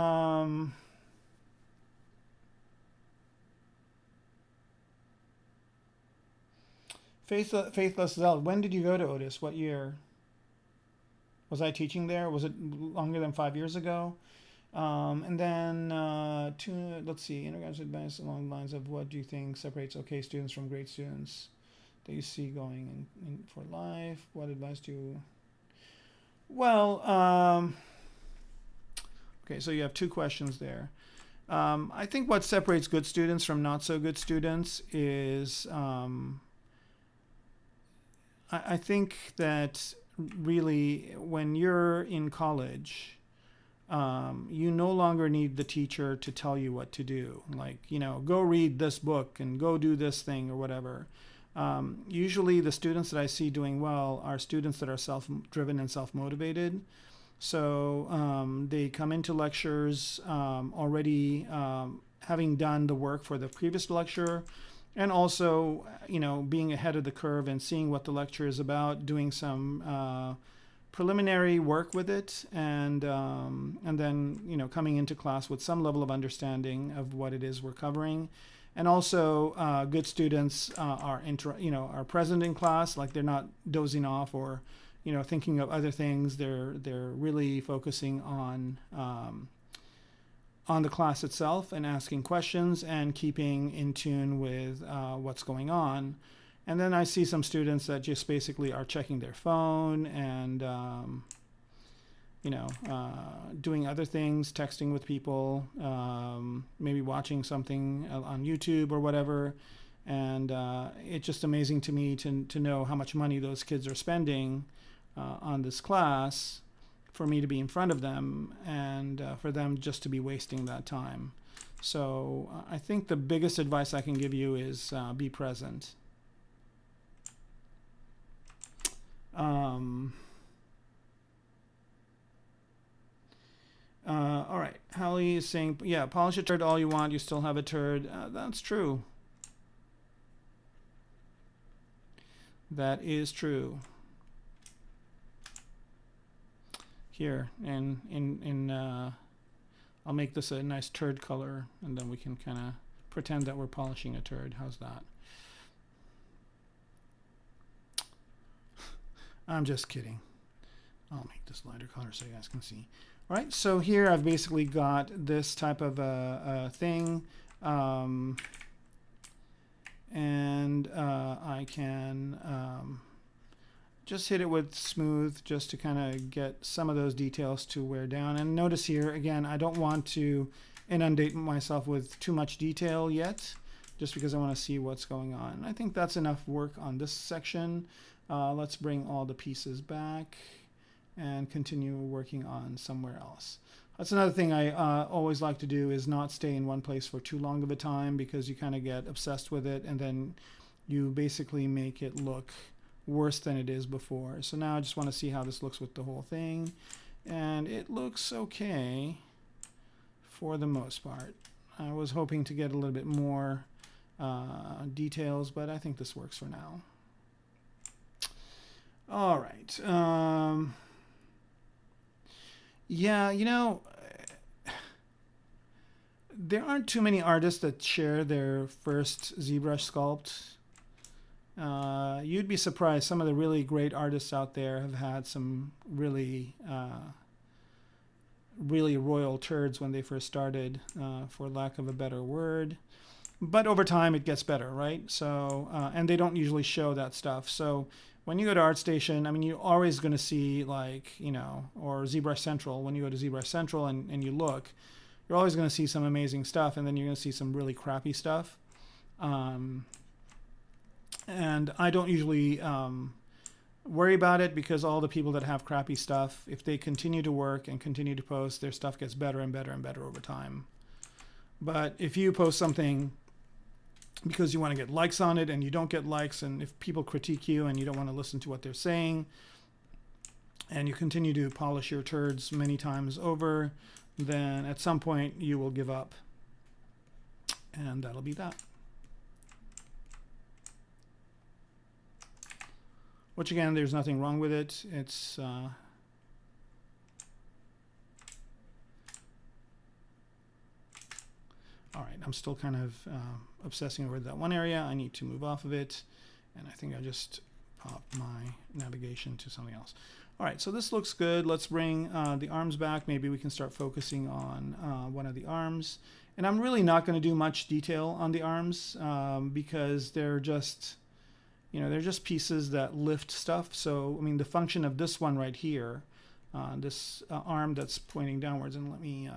Faithless Zell. When did you go to Otis? What year? Was I teaching there? Was it longer than 5 years ago? And then, let's see, Undergraduate Advice along the lines of what do you think separates okay students from great students that you see going in for life? What advice do you... Well, okay, so you have 2 questions there. I think what separates good students from not so good students is... I think that really when you're in college, you no longer need the teacher to tell you what to do. Like, go read this book and go do this thing or whatever. Usually the students that I see doing well are students that are self-driven and self-motivated. So they come into lectures already having done the work for the previous lecture, and also, being ahead of the curve and seeing what the lecture is about, doing some preliminary work with it, and then, coming into class with some level of understanding of what it is we're covering. And also, good students are present in class, like they're not dozing off or, thinking of other things. They're really focusing on the class itself and asking questions and keeping in tune with what's going on. And then I see some students that just basically are checking their phone and, doing other things, texting with people, maybe watching something on YouTube or whatever. And it's just amazing to me to know how much money those kids are spending on this class, for me to be in front of them and for them just to be wasting that time. So I think the biggest advice I can give you is be present. All right, Hallie is saying, yeah, polish a turd all you want, you still have a turd. That's true. That is true. Here, and I'll make this a nice turd color, and then we can kind of pretend that we're polishing a turd. How's that? I'm just kidding. I'll make this lighter color so you guys can see. All right, so here I've basically got this type of a thing, and I can just hit it with smooth just to kind of get some of those details to wear down. And notice here, again, I don't want to inundate myself with too much detail yet. just because I want to see what's going on. I think that's enough work on this section. Let's bring all the pieces back and continue working on somewhere else. That's another thing I always like to do, is not stay in one place for too long of a time, because you kind of get obsessed with it and then you basically make it look worse than it is before. So now I just want to see how this looks with the whole thing, and it looks okay for the most part. I was hoping to get a little bit more details, but I think this works for now. All right. Yeah, you know, there aren't too many artists that share their first ZBrush sculpt. You'd be surprised. Some of the really great artists out there have had some really royal turds when they first started, for lack of a better word. But over time, it gets better, right? So, and they don't usually show that stuff. So when you go to ArtStation, I mean, you're always going to see, like, you know, or ZBrush Central. When you go to ZBrush Central and you look, you're always going to see some amazing stuff, and then you're going to see some really crappy stuff. And I don't usually worry about it, because all the people that have crappy stuff, if they continue to work and continue to post, their stuff gets better and better and better over time. But if you post something because you want to get likes on it and you don't get likes, and if people critique you and you don't want to listen to what they're saying, and you continue to polish your turds many times over, then at some point you will give up. And that'll be that. Which, again, there's nothing wrong with it. It's all right, I'm still kind of obsessing over that one area. I need to move off of it, and I think I just popped my navigation to something else. All right, so this looks good. Let's bring the arms back. Maybe we can start focusing on one of the arms. And I'm really not going to do much detail on the arms, because they're just, you know, they're just pieces that lift stuff. So, I mean, the function of this one right here, this arm that's pointing downwards, and let me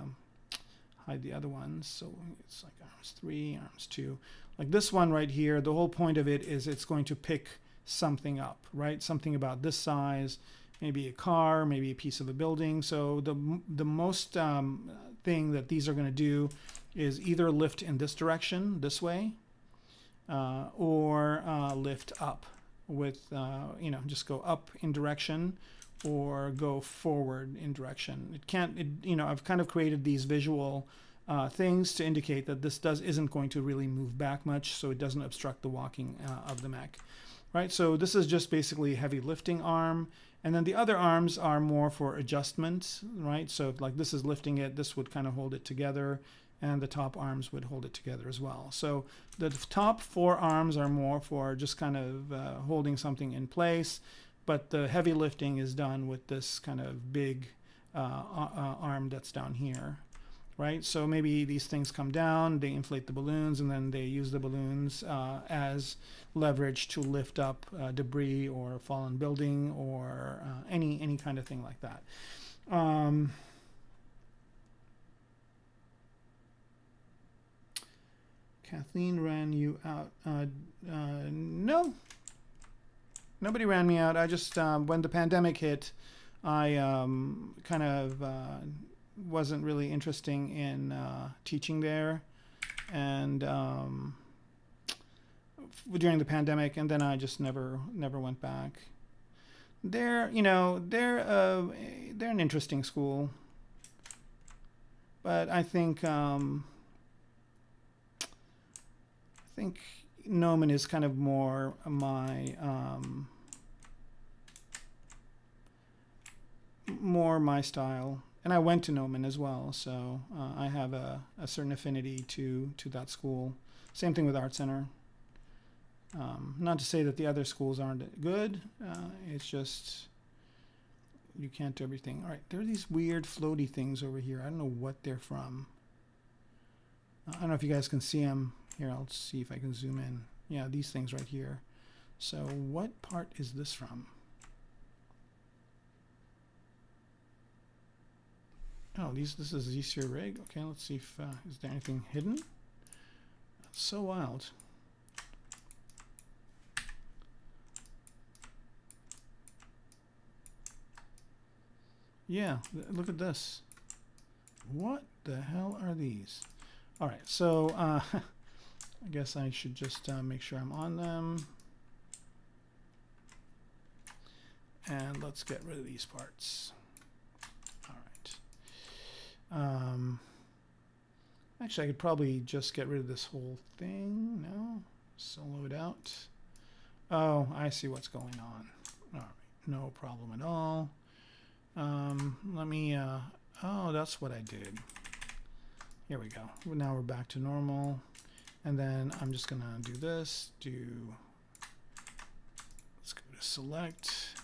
hide the other ones. So it's like arms 3, arms 2. Like this one right here, the whole point of it is it's going to pick something up, right? Something about this size, maybe a car, maybe a piece of a building. So the most thing that these are going to do is either lift in this direction, this way, or lift up with, you know, just go up in direction or go forward in direction. It can't, you know, I've kind of created these visual things to indicate that this isn't going to really move back much, so it doesn't obstruct the walking of the mech. Right, so this is just basically a heavy lifting arm, and then the other arms are more for adjustment, right? So if, like, this is lifting it, this would kind of hold it together, and the top arms would hold it together as well. So the top 4 arms are more for just kind of holding something in place, but the heavy lifting is done with this kind of big arm that's down here. Right, so maybe these things come down, they inflate the balloons, and then they use the balloons as leverage to lift up debris or fallen building or any kind of thing like that. Kathleen ran you out. No, nobody ran me out. I just, when the pandemic hit, I kind of wasn't really interesting in teaching there, and during the pandemic, and then I just never went back. They're, you know, they're an interesting school, but I think Gnomon is kind of more my my style. And I went to Gnomon as well, so I have a certain affinity to that school. Same thing with Art Center. Not to say that the other schools aren't good. It's just you can't do everything. All right, there are these weird floaty things over here. I don't know what they're from. I don't know if you guys can see them. Here, I'll see if I can zoom in. Yeah, these things right here. So what part is this from? Oh, this is ZC rig. Okay, let's see if is there anything hidden. so wild. Yeah, look at this. What the hell are these? All right, so I guess I should just make sure I'm on them. And let's get rid of these parts. All right. Actually, I could probably just get rid of this whole thing. No, solo it out. Oh, I see what's going on. All right, no problem at all. Let me, oh, that's what I did. Here we go. Now we're back to normal. And then I'm just gonna do this, let's go to select.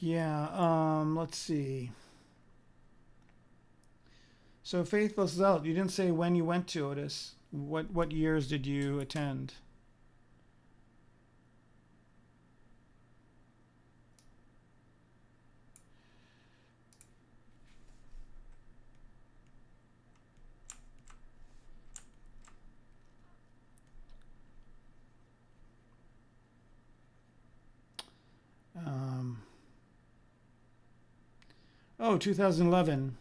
Yeah, let's see. So Faithless Zealot, you didn't say when you went to Otis. What years did you attend? Oh, 2011.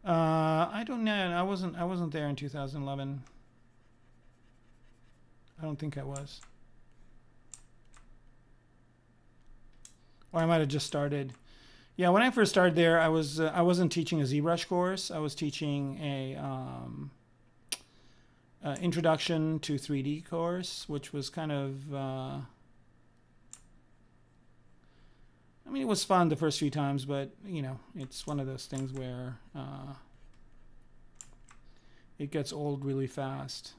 I don't know. I wasn't there in 2011. I don't think I was. Or I might have just started. Yeah, when I first started there, I wasn't teaching a ZBrush course. I was teaching a introduction to 3D course, which was kind of. I mean, it was fun the first few times, but, you know, it's one of those things where it gets old really fast.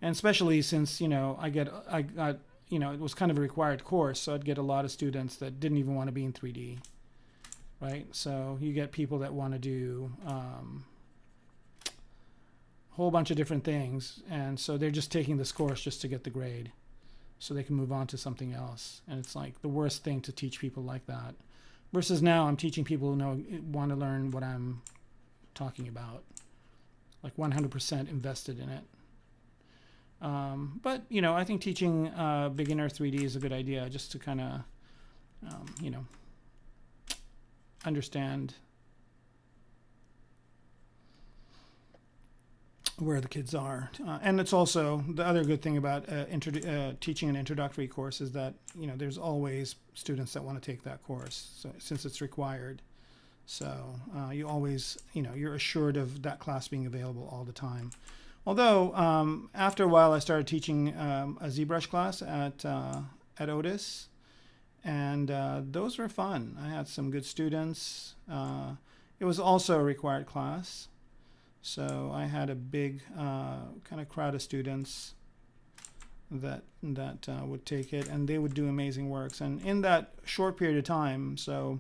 And especially since, you know, I got, you know, it was kind of a required course, so I'd get a lot of students that didn't even want to be in 3D, right? So you get people that want to do a whole bunch of different things, and so they're just taking this course just to get the grade, so they can move on to something else. And it's like the worst thing to teach people like that. Versus now I'm teaching people who want to learn what I'm talking about, like 100% invested in it. But, you know, I think teaching beginner 3D is a good idea, just to kind of, you know, understand where the kids are. And it's also the other good thing about teaching an introductory course is that, you know, there's always students that want to take that course, so, since it's required. So you always, you know, you're assured of that class being available all the time. Although after a while I started teaching a ZBrush class at Otis, and those were fun. I had some good students. It was also a required class. So I had a big kind of crowd of students that would take it, and they would do amazing works. And in that short period of time, so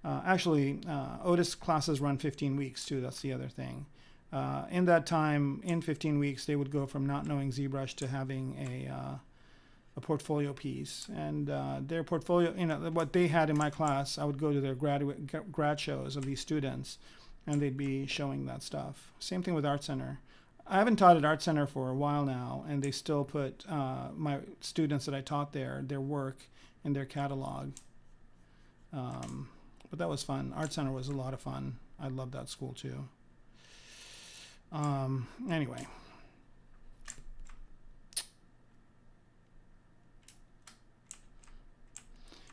actually Otis classes run 15 weeks too. That's the other thing. In that time, in 15 weeks, they would go from not knowing ZBrush to having a portfolio piece. And their portfolio, you know, what they had in my class, I would go to their grad shows of these students, and they'd be showing that stuff. Same thing with Art Center. I haven't taught at Art Center for a while now, and they still put my students that I taught there, their work in their catalog. But that was fun. Art Center was a lot of fun. I loved that school too. Anyway.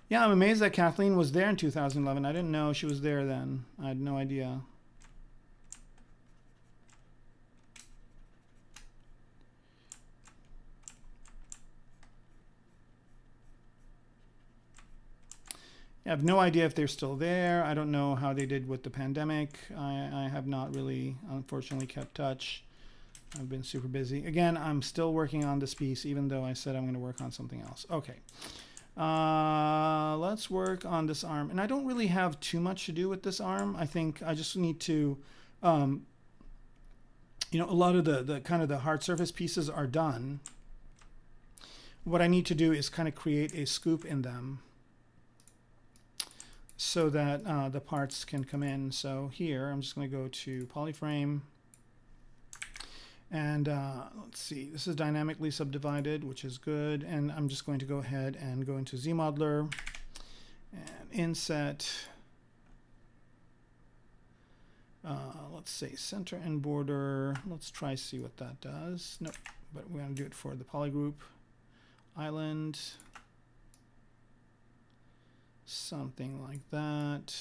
Yeah, I'm amazed that Kathleen was there in 2011. I didn't know she was there then. I had no idea. I have no idea if they're still there. I don't know how they did with the pandemic. I have not really, unfortunately, kept touch. I've been super busy. Again, I'm still working on this piece, even though I said I'm going to work on something else. Okay. Let's work on this arm. And I don't really have too much to do with this arm. I think I just need to you know, a lot of the kind of the hard surface pieces are done. What I need to do is kind of create a scoop in them so that the parts can come in. So here, I'm just going to go to Polyframe. And let's see, this is dynamically subdivided, which is good. And I'm just going to go ahead and go into ZModeler and inset. Let's say center and border. Let's try see what that does. Nope, but we're going to do it for the polygroup. Island. Something like that.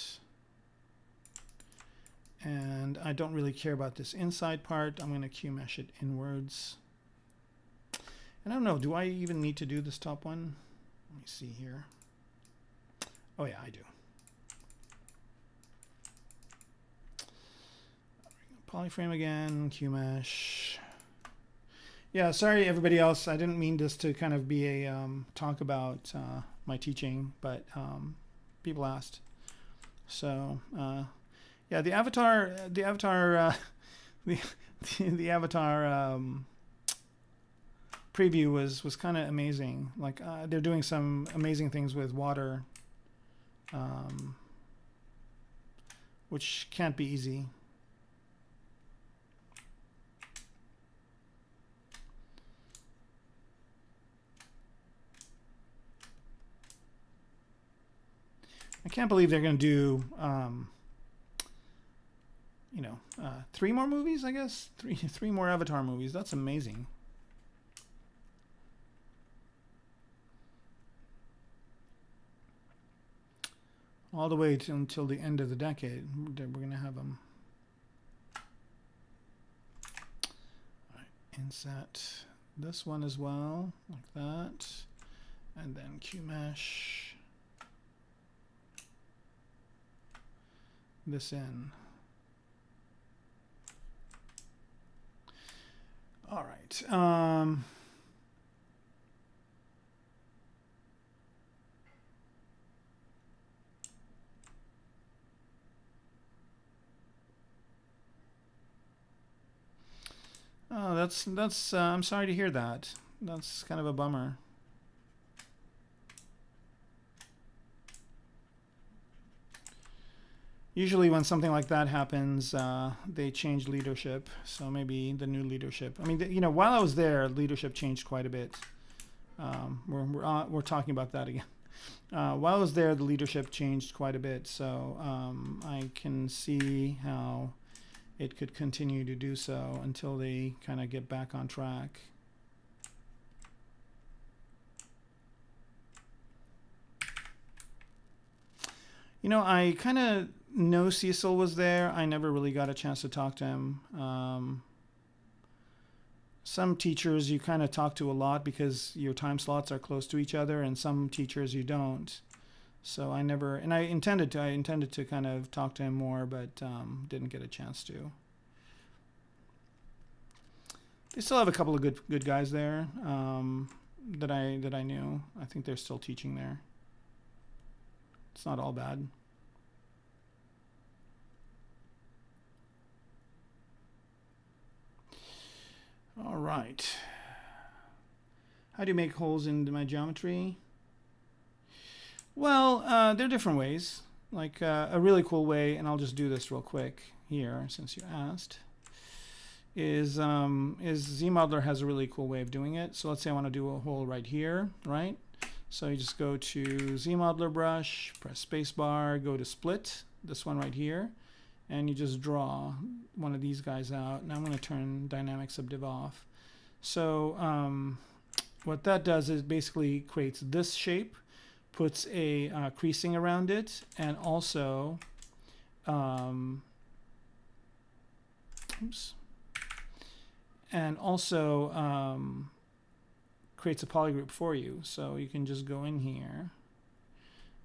And I don't really care about this inside part. I'm going to Q-mesh it inwards. And I don't know, do I even need to do this top one? Let me see here. Oh yeah, I do. Polyframe again, Q-mesh. Yeah, sorry everybody else. I didn't mean this to kind of be a talk about my teaching, but people asked. So yeah, the avatar preview was kind of amazing. Like they're doing some amazing things with water, which can't be easy. I can't believe they're going to do, you know, 3 more movies, I guess. Three more Avatar movies. That's amazing. All the way until the end of the decade, we're going to have them. All right, inset this one as well, like that. And then Q-mesh this in. All right. Oh, that's I'm sorry to hear that. That's kind of a bummer. Usually when something like that happens, they change leadership. So maybe the new leadership. I mean, you know, while I was there, leadership changed quite a bit. We're talking about that again. While I was there, the leadership changed quite a bit. So I can see how it could continue to do so until they kind of get back on track. You know, I kind of know Cecil was there. I never really got a chance to talk to him. Some teachers you kind of talk to a lot because your time slots are close to each other, and some teachers you don't. So I never, and I intended to kind of talk to him more, but didn't get a chance to. They still have a couple of good guys there that I knew. I think they're still teaching there. It's not all bad. All right. How do you make holes into my geometry? Well, there are different ways. Like a really cool way, and I'll just do this real quick here since you asked, is ZModeler has a really cool way of doing it. So let's say I want to do a hole right here, right? So you just go to ZModeler brush, press spacebar, go to split, this one right here, and you just draw one of these guys out. Now I'm going to turn dynamic subdiv off. So what that does is basically creates this shape, puts a creasing around it, and also creates a polygroup for you. So you can just go in here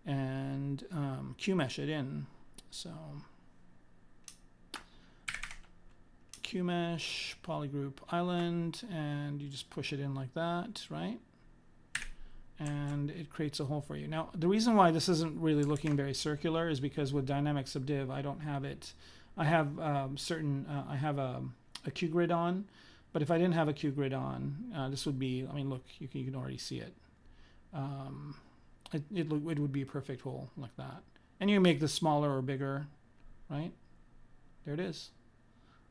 and Q-mesh it in. So Q-mesh, polygroup island, and you just push it in like that, right? And it creates a hole for you. Now, the reason why this isn't really looking very circular is because with dynamic subdiv, I don't have it. I have I have a a Q grid on. But if I didn't have a Q grid on, this would be, I mean, look, you can already see it. It would be a perfect hole like that. And you can make this smaller or bigger, right? There it is.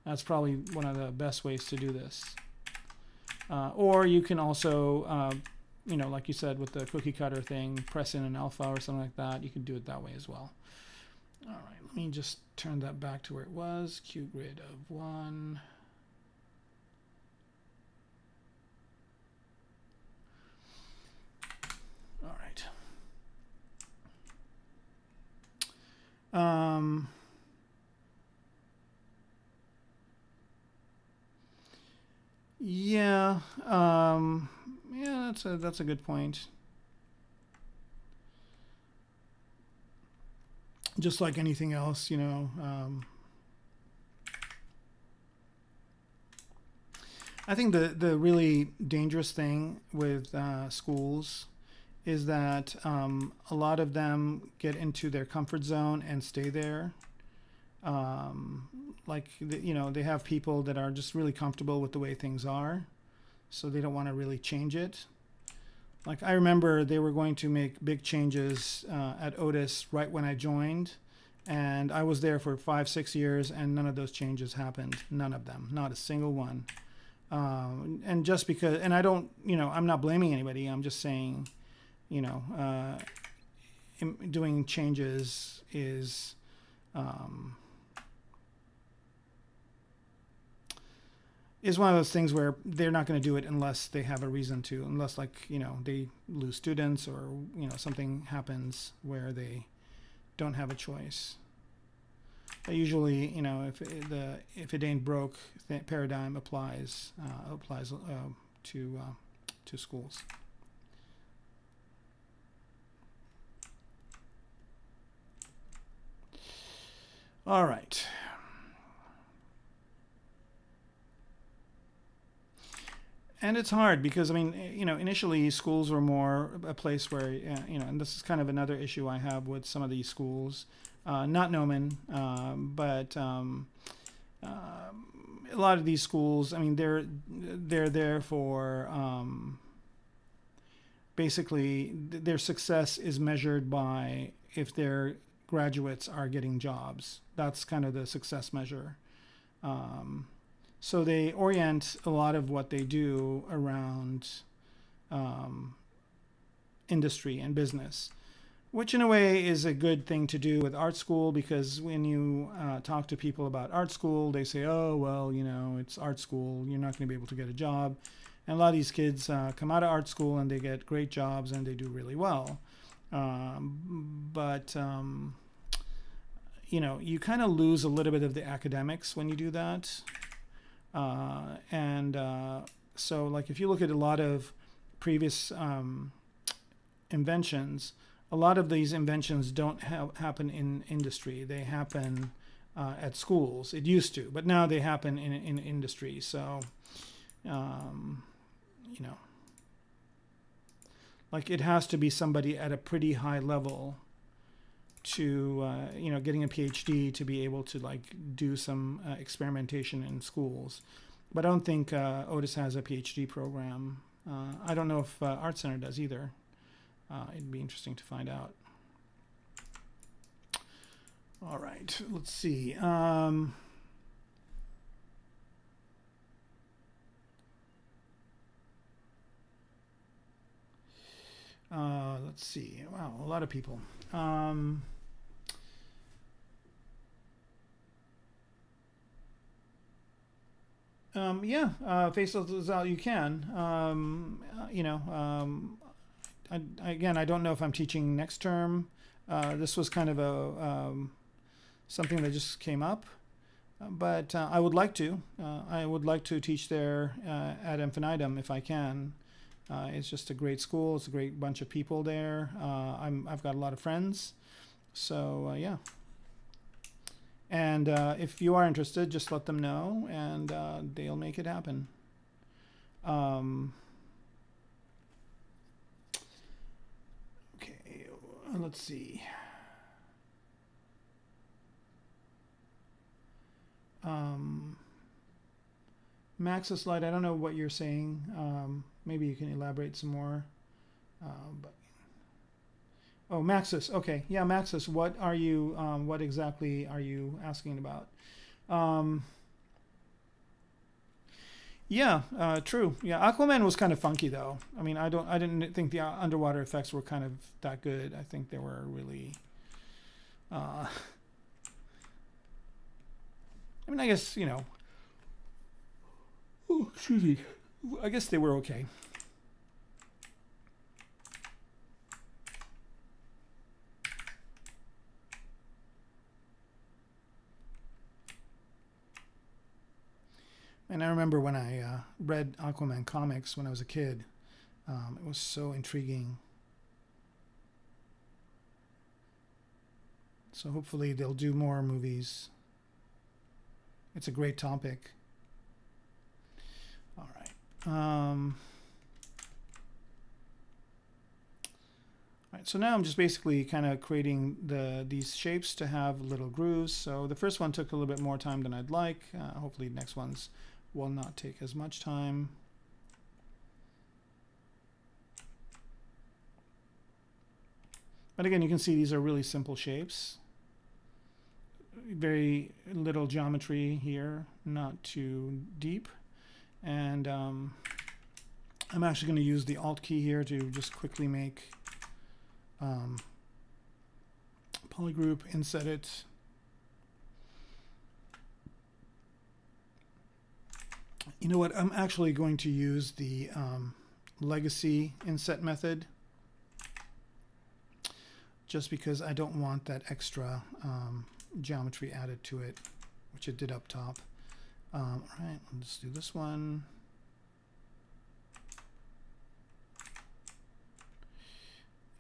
That's probably one of the best ways to do this. Or you can also, you know, like you said with the cookie cutter thing, press in an alpha or something like that. You can do it that way as well. All right, let me just turn that back to where it was. Q grid of 1. All right. Yeah, yeah, that's a good point. Just like anything else, you know, I think the really dangerous thing with schools is that a lot of them get into their comfort zone and stay there. Like, you know, they have people that are just really comfortable with the way things are, so they don't want to really change it. Like, I remember they were going to make big changes at Otis right when I joined, and I was there for 5-6 years, and none of those changes happened. None of them, not a single one. And just because, and I don't, you know, I'm not blaming anybody. I'm just saying, you know, doing changes is one of those things where they're not going to do it unless they have a reason to, unless, like, you know, they lose students or, you know, something happens where they don't have a choice. But usually, you know, if it ain't broke, the paradigm applies to schools. All right. And it's hard because, I mean, you know, initially schools were more a place where, you know, and this is kind of another issue I have with some of these schools, not Nomen, but a lot of these schools, I mean, they're there for, basically their success is measured by if their graduates are getting jobs. That's kind of the success measure. So they orient a lot of what they do around industry and business, which in a way is a good thing to do with art school, because when you talk to people about art school, they say, oh, well, you know, it's art school, you're not going to be able to get a job. And a lot of these kids come out of art school and they get great jobs and they do really well. But you know, you kind of lose a little bit of the academics when you do that. So, like, if you look at a lot of previous inventions, a lot of these inventions don't happen in industry. They happen at schools. It used to, but now they happen in industry. So, you know, like, it has to be somebody at a pretty high level to, you know, getting a PhD to be able to, like, do some experimentation in schools. But I don't think Otis has a PhD program. I don't know if Art Center does either. It'd be interesting to find out. All right, let's see. Let's see. Wow, a lot of people. Yeah, face those out. You can. You know, again, I don't know if I'm teaching next term. This was kind of a something that just came up, but I would like to. I would like to teach there ad infinitum if I can. It's just a great school. It's a great bunch of people there. I've got a lot of friends, so yeah. And if you are interested, just let them know, and they'll make it happen. Okay, let's see. Maxus light, I don't know what you're saying. Maybe you can elaborate some more. But oh, Maxus. Okay, yeah, Maxus. What are you? What exactly are you asking about? Yeah, true. Yeah, Aquaman was kind of funky though. I mean, I didn't think the underwater effects were kind of that good. I think they were really. I mean, I guess Oh, excuse me. I guess they were okay. And I remember when I read Aquaman comics when I was a kid. It was so intriguing. So hopefully they'll do more movies. It's a great topic. All right. All right. So now I'm just basically kind of creating these shapes to have little grooves. So the first one took a little bit more time than I'd like. Hopefully the next ones will not take as much time. But again, you can see these are really simple shapes. Very little geometry here, not too deep. And I'm actually going to use the Alt key here to just quickly make polygroup, inset it. You know what? I'm actually going to use the legacy inset method just because I don't want that extra geometry added to it, which it did up top. All right, let's do this one.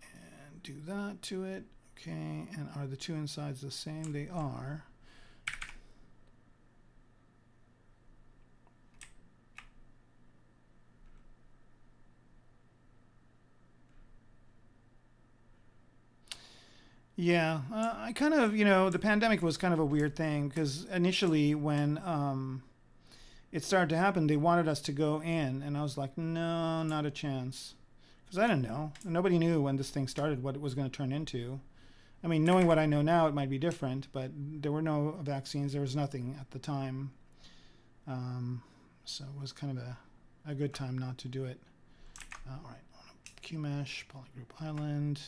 And do that to it. Okay, and are the two insides the same? They are. Yeah, I kind of, the pandemic was kind of a weird thing because initially when it started to happen, they wanted us to go in, and I was like, no, not a chance. Because I didn't know. Nobody knew when this thing started what it was going to turn into. I mean, knowing what I know now, it might be different, but there were no vaccines. There was nothing at the time. So it was kind of a good time not to do it. All right, QMesh, Polygroup Island.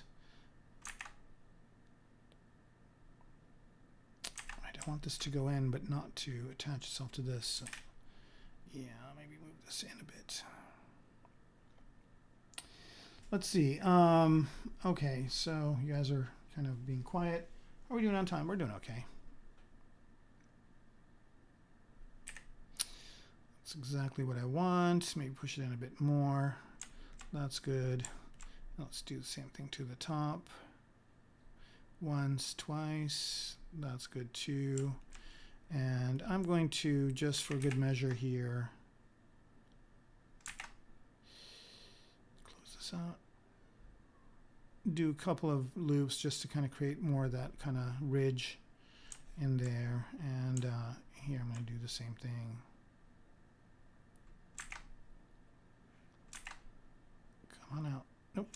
I want this to go in, but not to attach itself to this. So, yeah, maybe move this in a bit. Let's see. Okay, so you guys are kind of being quiet. How are we doing on time? We're doing okay. That's exactly what I want. Maybe push it in a bit more. That's good. Let's do the same thing to the top. Once, twice. That's good too. And I'm going to, just for good measure here, close this out. Do a couple of loops just to kind of create more of that kind of ridge in there. And here I'm going to do the same thing. Come on out. Nope,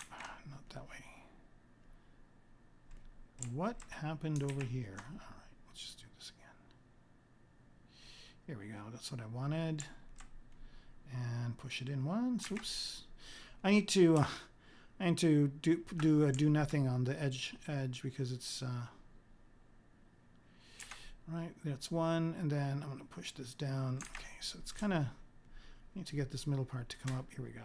not that way. What happened over here? All right, let's just do this again. Here we go. That's what I wanted. And push it in once. Oops. I need to do nothing on the edge because it's right. That's one, and then I'm going to push this down. Okay, so it's kind of need to get this middle part to come up. Here we go.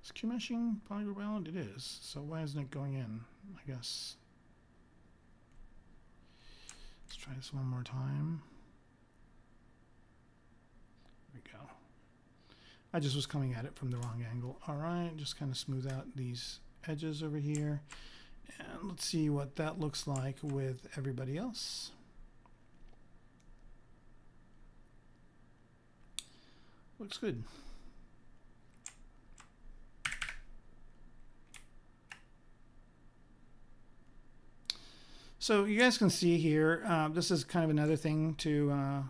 Is QMeshing polygroup island? It is. So why isn't it going in? I guess. Let's try this one more time. There we go. I just was coming at it from the wrong angle. All right, just kind of smooth out these edges over here. And let's see what that looks like with everybody else. Looks good. So you guys can see here, this is kind of another thing to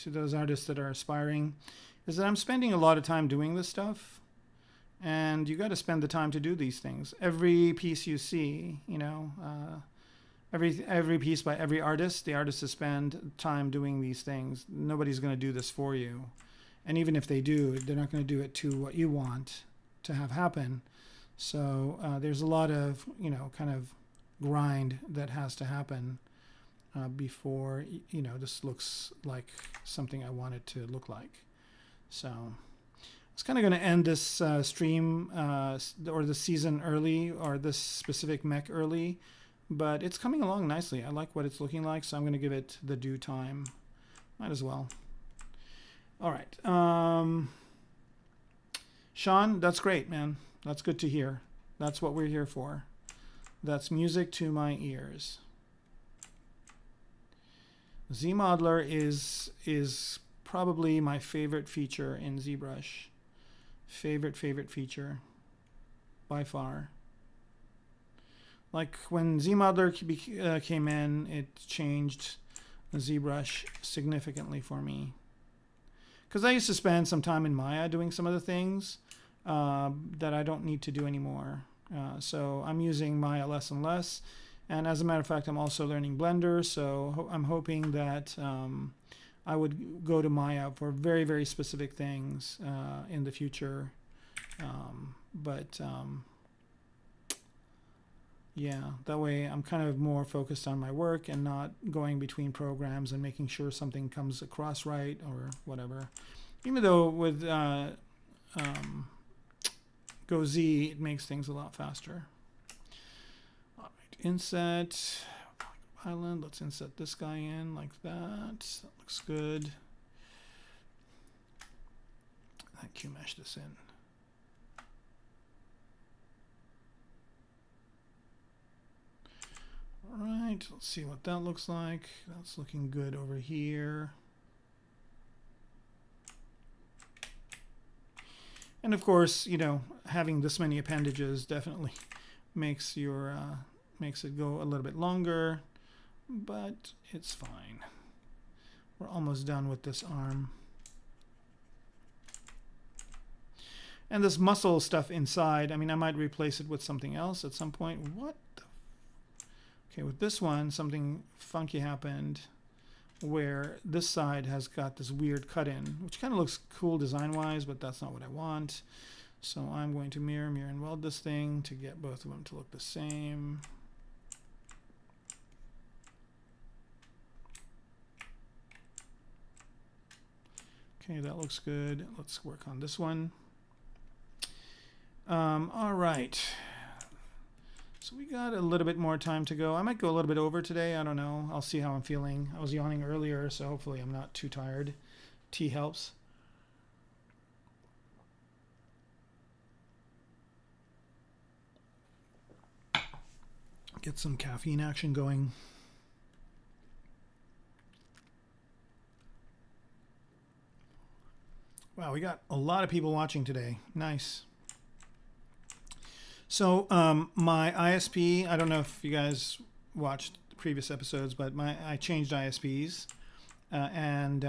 those artists that are aspiring, is that I'm spending a lot of time doing this stuff, and you got to spend the time to do these things. Every piece you see, you know, every piece by every artist, the artists spend time doing these things. Nobody's going to do this for you, and even if they do, they're not going to do it to what you want to have happen. So there's a lot of, you know, kind of grind that has to happen before, you know, this looks like something I want it to look like. So I was kind of going to end this stream or the season early, or this specific mech early, but it's coming along nicely. I like what it's looking like, so I'm going to give it the due time. Might as well. All right. Sean, that's great, man. That's good to hear. That's what we're here for. That's music to my ears. ZModeler is probably my favorite feature in ZBrush. Favorite feature by far. Like when ZModeler came in, it changed ZBrush significantly for me. Because I used to spend some time in Maya doing some of the things that I don't need to do anymore. So I'm using Maya less and less. And as a matter of fact, I'm also learning Blender. So I'm hoping that I would go to Maya for very, very specific things in the future. Yeah, that way I'm kind of more focused on my work and not going between programs and making sure something comes across right or whatever. Even though with Go Z, it makes things a lot faster. All right, inset island. Let's inset this guy in like that. That looks good. And Q mesh this in. All right, let's see what that looks like. That's looking good over here. And of course, you know, having this many appendages definitely makes your makes it go a little bit longer, but it's fine. We're almost done with this arm. And this muscle stuff inside, I mean, I might replace it with something else at some point. What the? Okay, with this one, something funky happened where this side has got this weird cut in, which kind of looks cool design-wise, but that's not what I want. So I'm going to mirror and weld this thing to get both of them to look the same. Okay, that looks good. Let's work on this one. All right. So we got a little bit more time to go. I might go a little bit over today. I don't know. I'll see how I'm feeling. I was yawning earlier, so hopefully I'm not too tired. Tea helps. Get some caffeine action going. Wow, we got a lot of people watching today. Nice. So my ISP, I don't know if you guys watched the previous episodes, but I changed ISPs. And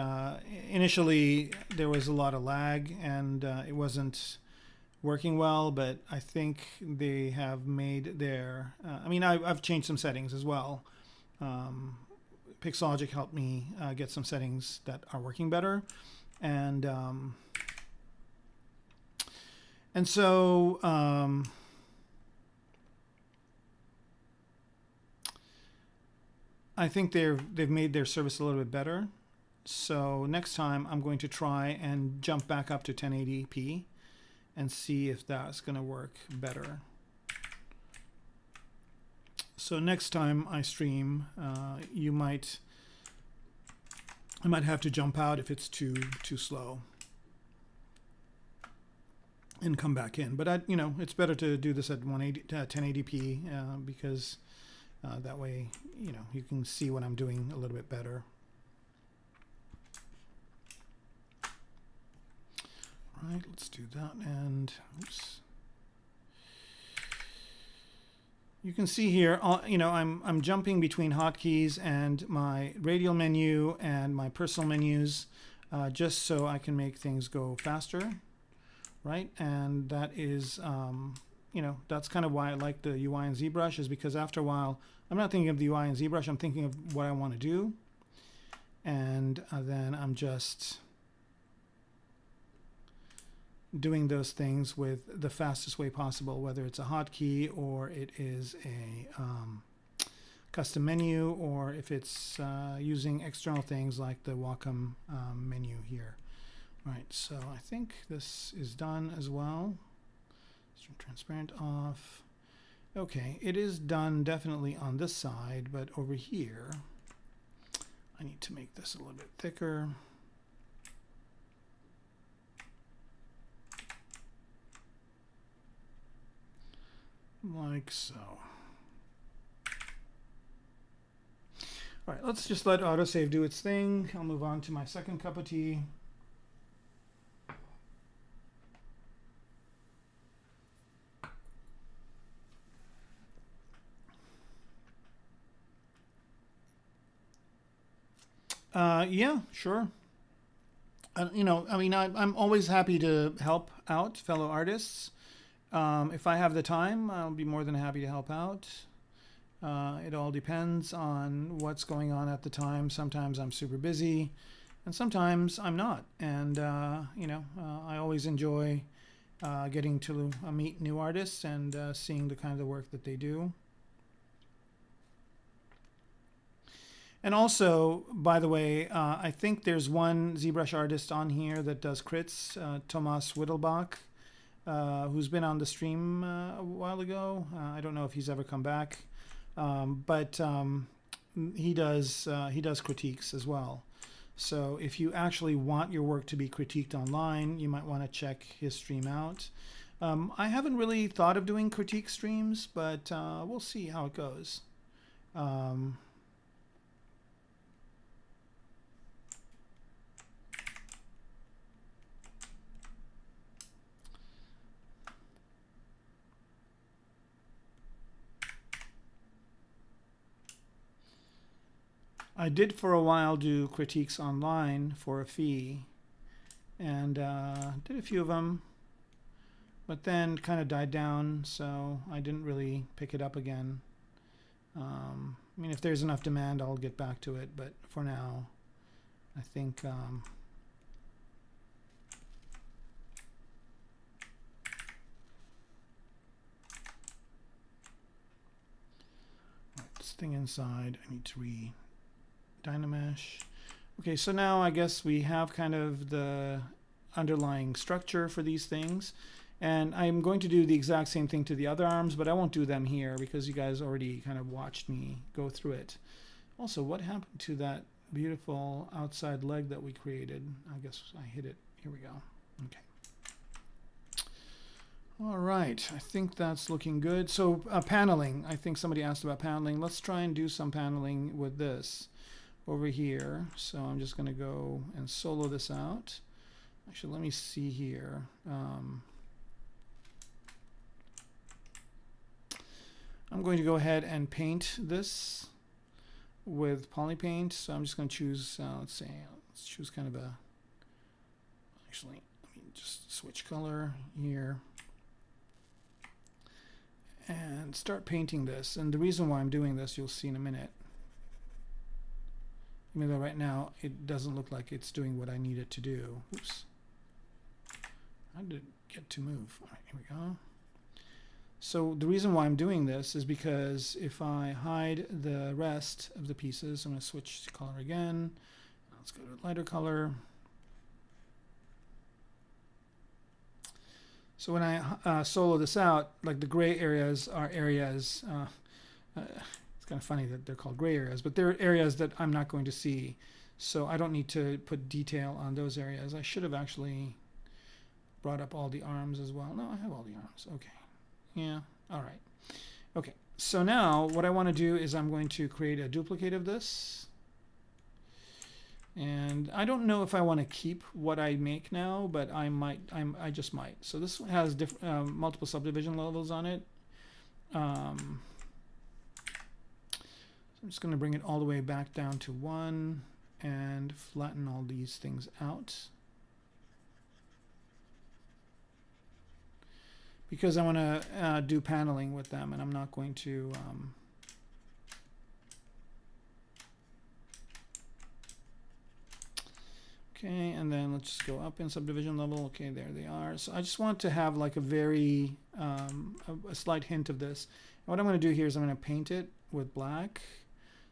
initially there was a lot of lag and it wasn't working well, but I think they have made their, I mean, I've changed some settings as well. Pixologic helped me get some settings that are working better. And so I think they've made their service a little bit better. So next time I'm going to try and jump back up to 1080p and see if that's going to work better. So next time I stream, I might have to jump out if it's too slow and come back in. But you know, it's better to do this at 1080p because that way, you know, you can see what I'm doing a little bit better. All right, let's do that. And oops. Okay, that looks good. Let's You can see here, you know, I'm jumping between hotkeys and my radial menu and my personal menus, just so I can make things go faster, right? And that is, you know, that's kind of why I like the UI in ZBrush, is because after a while, I'm not thinking of the UI in ZBrush, I'm thinking of what I want to do. And then I'm just doing those things with the fastest way possible, whether it's a hotkey or it is a custom menu, or if it's using external things like the Wacom menu here. All right, so I think this is done as well. Stream transparent off. Okay, it is done definitely on this side, but over here, I need to make this a little bit thicker. Like so. All right, let's just let autosave do its thing. I'll move on to my second cup of tea. Yeah, sure. You know, I mean, I'm always happy to help out fellow artists. If I have the time, I'll be more than happy to help out. It all depends on what's going on at the time. Sometimes I'm super busy, and sometimes I'm not. And, you know, I always enjoy getting to meet new artists and seeing the kind of work that they do. And also, by the way, I think there's one ZBrush artist on here that does crits, Thomas Wittelbach, who's been on the stream a while ago. I don't know if he's ever come back, but he does critiques as well. So if you actually want your work to be critiqued online, you might want to check his stream out. I haven't really thought of doing critique streams, but we'll see how it goes. I did for a while do critiques online for a fee, and did a few of them, but then kind of died down, so I didn't really pick it up again. I mean, if there's enough demand, I'll get back to it, but for now, I think this thing inside, I need to Dynamesh. Okay, so now I guess we have kind of the underlying structure for these things, and I'm going to do the exact same thing to the other arms, but I won't do them here because you guys already kind of watched me go through it. Also, what happened to that beautiful outside leg that we created? I guess I hit it. Here we go. Okay. All right, I think that's looking good. So paneling, I think somebody asked about paneling. Let's try and do some paneling with this over here. So I'm just going to go and solo this out. Actually, let me see here. I'm going to go ahead and paint this with polypaint. So I'm just going to choose, let's choose kind of a, actually, let me just switch color here and start painting this. And the reason why I'm doing this, you'll see in a minute. Even though right now it doesn't look like it's doing what I need it to do. Oops. How did it get to move? All right, here we go. So the reason why I'm doing this is because if I hide the rest of the pieces, I'm going to switch to color again. Let's go to a lighter color. So when I solo this out, like the gray areas are areas, it's kind of funny that they're called gray areas, but they're areas that I'm not going to see. So I don't need to put detail on those areas. I should have actually brought up all the arms as well. No, I have all the arms. Okay. Yeah. All right. Okay. So now what I want to do is I'm going to create a duplicate of this. And I don't know if I want to keep what I make now, but I might. I just might. So this has multiple subdivision levels on it. I'm just going to bring it all the way back down to 1 and flatten all these things out. Because I want to do paneling with them, and I'm not going to okay, and then let's just go up in subdivision level. Okay, there they are. So I just want to have like a very a slight hint of this. And what I'm going to do here is I'm going to paint it with black.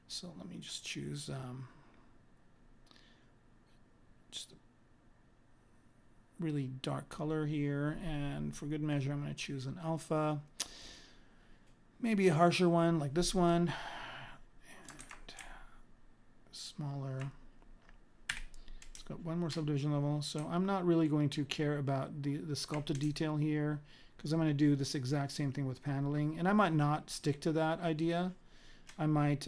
So let me just choose just a really dark color here, and for good measure I'm going to choose an alpha, maybe a harsher one like this one, and smaller. It's got one more subdivision level, so I'm not really going to care about the sculpted detail here, because I'm going to do this exact same thing with paneling, and I might not stick to that idea. I might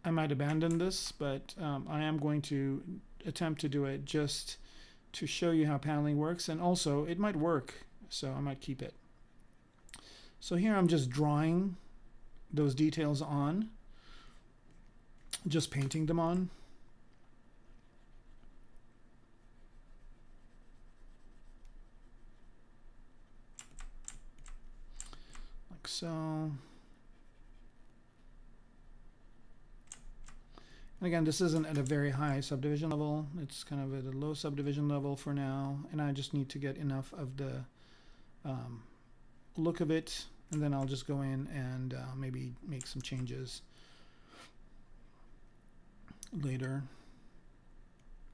abandon this, but I am going to attempt to do it just to show you how paneling works, and also it might work, so I might keep it. So here I'm just drawing those details on, just painting them on. Like so. And again, this isn't at a very high subdivision level. It's kind of at a low subdivision level for now. And I just need to get enough of the look of it. And then I'll just go in and maybe make some changes later.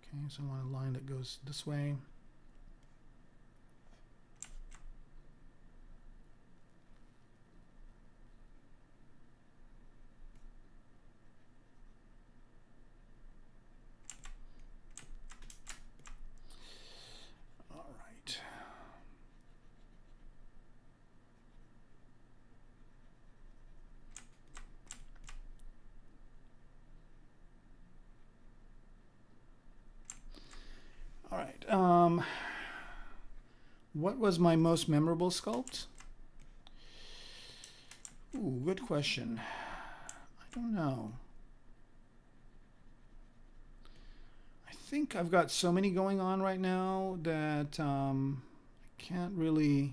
Okay, so I want a line that goes this way. All right. What was my most memorable sculpt? Ooh, good question. I don't know. I think I've got so many going on right now that I can't really.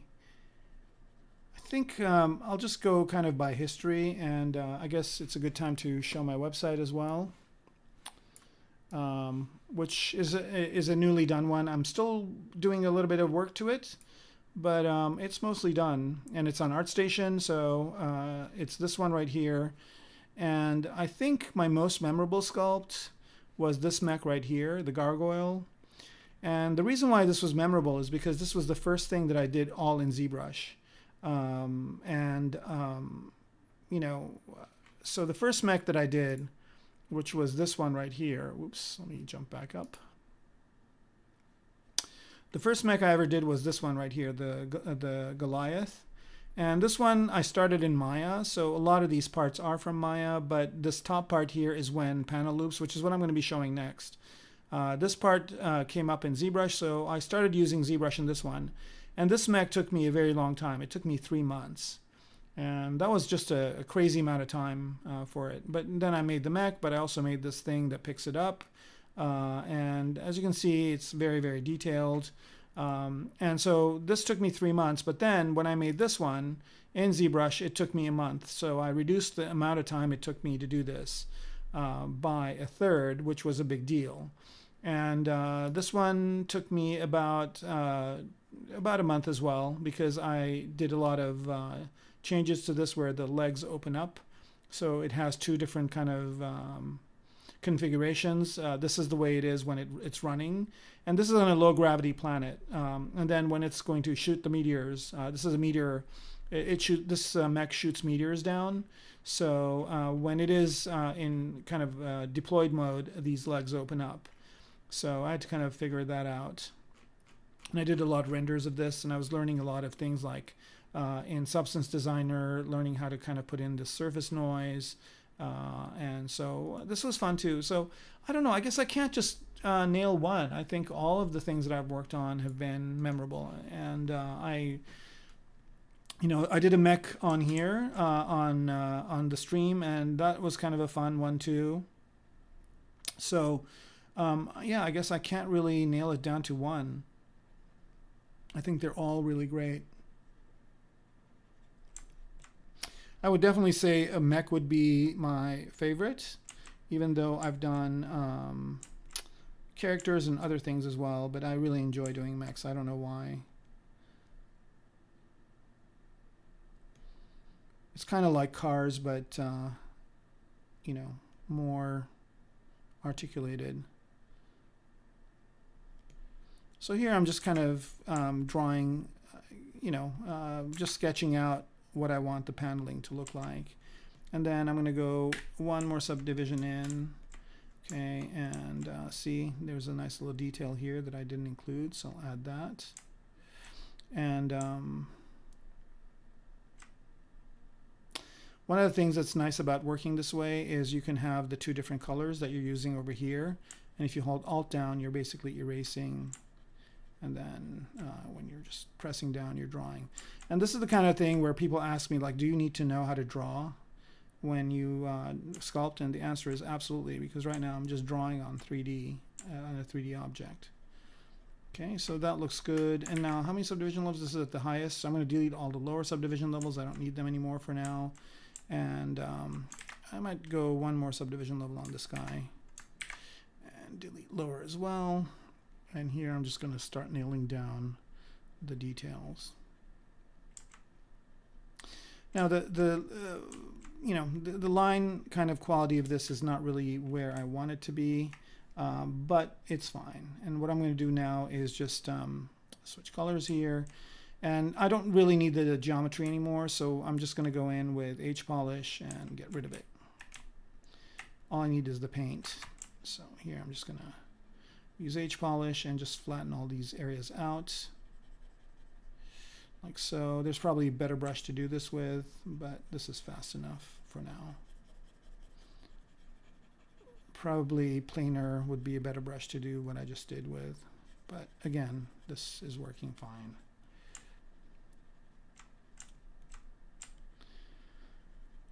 I think I'll just go kind of by history, and I guess it's a good time to show my website as well. Which is a newly done one. I'm still doing a little bit of work to it, but it's mostly done, and it's on ArtStation, so it's this one right here. And I think my most memorable sculpt was this mech right here, the Gargoyle. And the reason why this was memorable is because this was the first thing that I did all in ZBrush. You know, so the first mech that I did, which was this one right here. Whoops, let me jump back up. The first mech I ever did was this one right here, the Goliath. And this one I started in Maya, so a lot of these parts are from Maya, but this top part here is when panel loops, which is what I'm going to be showing next. This part came up in ZBrush, so I started using ZBrush in this one. And this mech took me a very long time. It took me 3 months. And that was just a crazy amount of time for it. But then I made the mech, but I also made this thing that picks it up. And as you can see, it's very, very detailed. And so this took me 3 months. But then when I made this one in ZBrush, it took me a month. So I reduced the amount of time it took me to do this by a third, which was a big deal. And this one took me about a month as well, because I did a lot of changes to this where the legs open up. So it has 2 different kind of configurations. This is the way it is when it's running. And this is on a low gravity planet. And then when it's going to shoot the meteors, this is a meteor. This mech shoots meteors down. So when it is in kind of deployed mode, these legs open up. So I had to kind of figure that out. And I did a lot of renders of this, and I was learning a lot of things like in Substance Designer, learning how to kind of put in the surface noise. And so this was fun too. So I don't know, I guess I can't just nail one. I think all of the things that I've worked on have been memorable. And You know, I did a mech on here on the stream, and that was kind of a fun one too. So yeah, I guess I can't really nail it down to one. I think they're all really great. I would definitely say a mech would be my favorite, even though I've done characters and other things as well, but I really enjoy doing mechs. I don't know why. It's kind of like cars, but you know, more articulated. So here I'm just kind of drawing, you know, just sketching out what I want the paneling to look like. And then I'm going to go one more subdivision in. Okay, and see, there's a nice little detail here that I didn't include, so I'll add that. And one of the things that's nice about working this way is you can have the two different colors that you're using over here. And if you hold Alt down, you're basically erasing. And then when you're just pressing down, you're drawing. And this is the kind of thing where people ask me, like, do you need to know how to draw when you sculpt? And the answer is absolutely, because right now I'm just drawing on 3D, on a 3D object. Okay, so that looks good. And now how many subdivision levels? This is at the highest. So I'm going to delete all the lower subdivision levels. I don't need them anymore for now. And I might go one more subdivision level on this guy and delete lower as well. And here I'm just going to start nailing down the details. Now you know, the line kind of quality of this is not really where I want it to be, but it's fine. And what I'm going to do now is just switch colors here. And I don't really need the geometry anymore, so I'm just going to go in with H polish and get rid of it. All I need is the paint. So here I'm just going to use H polish and just flatten all these areas out. Like so. There's probably a better brush to do this with, but this is fast enough for now. Probably planar would be a better brush to do what I just did with, but again, this is working fine.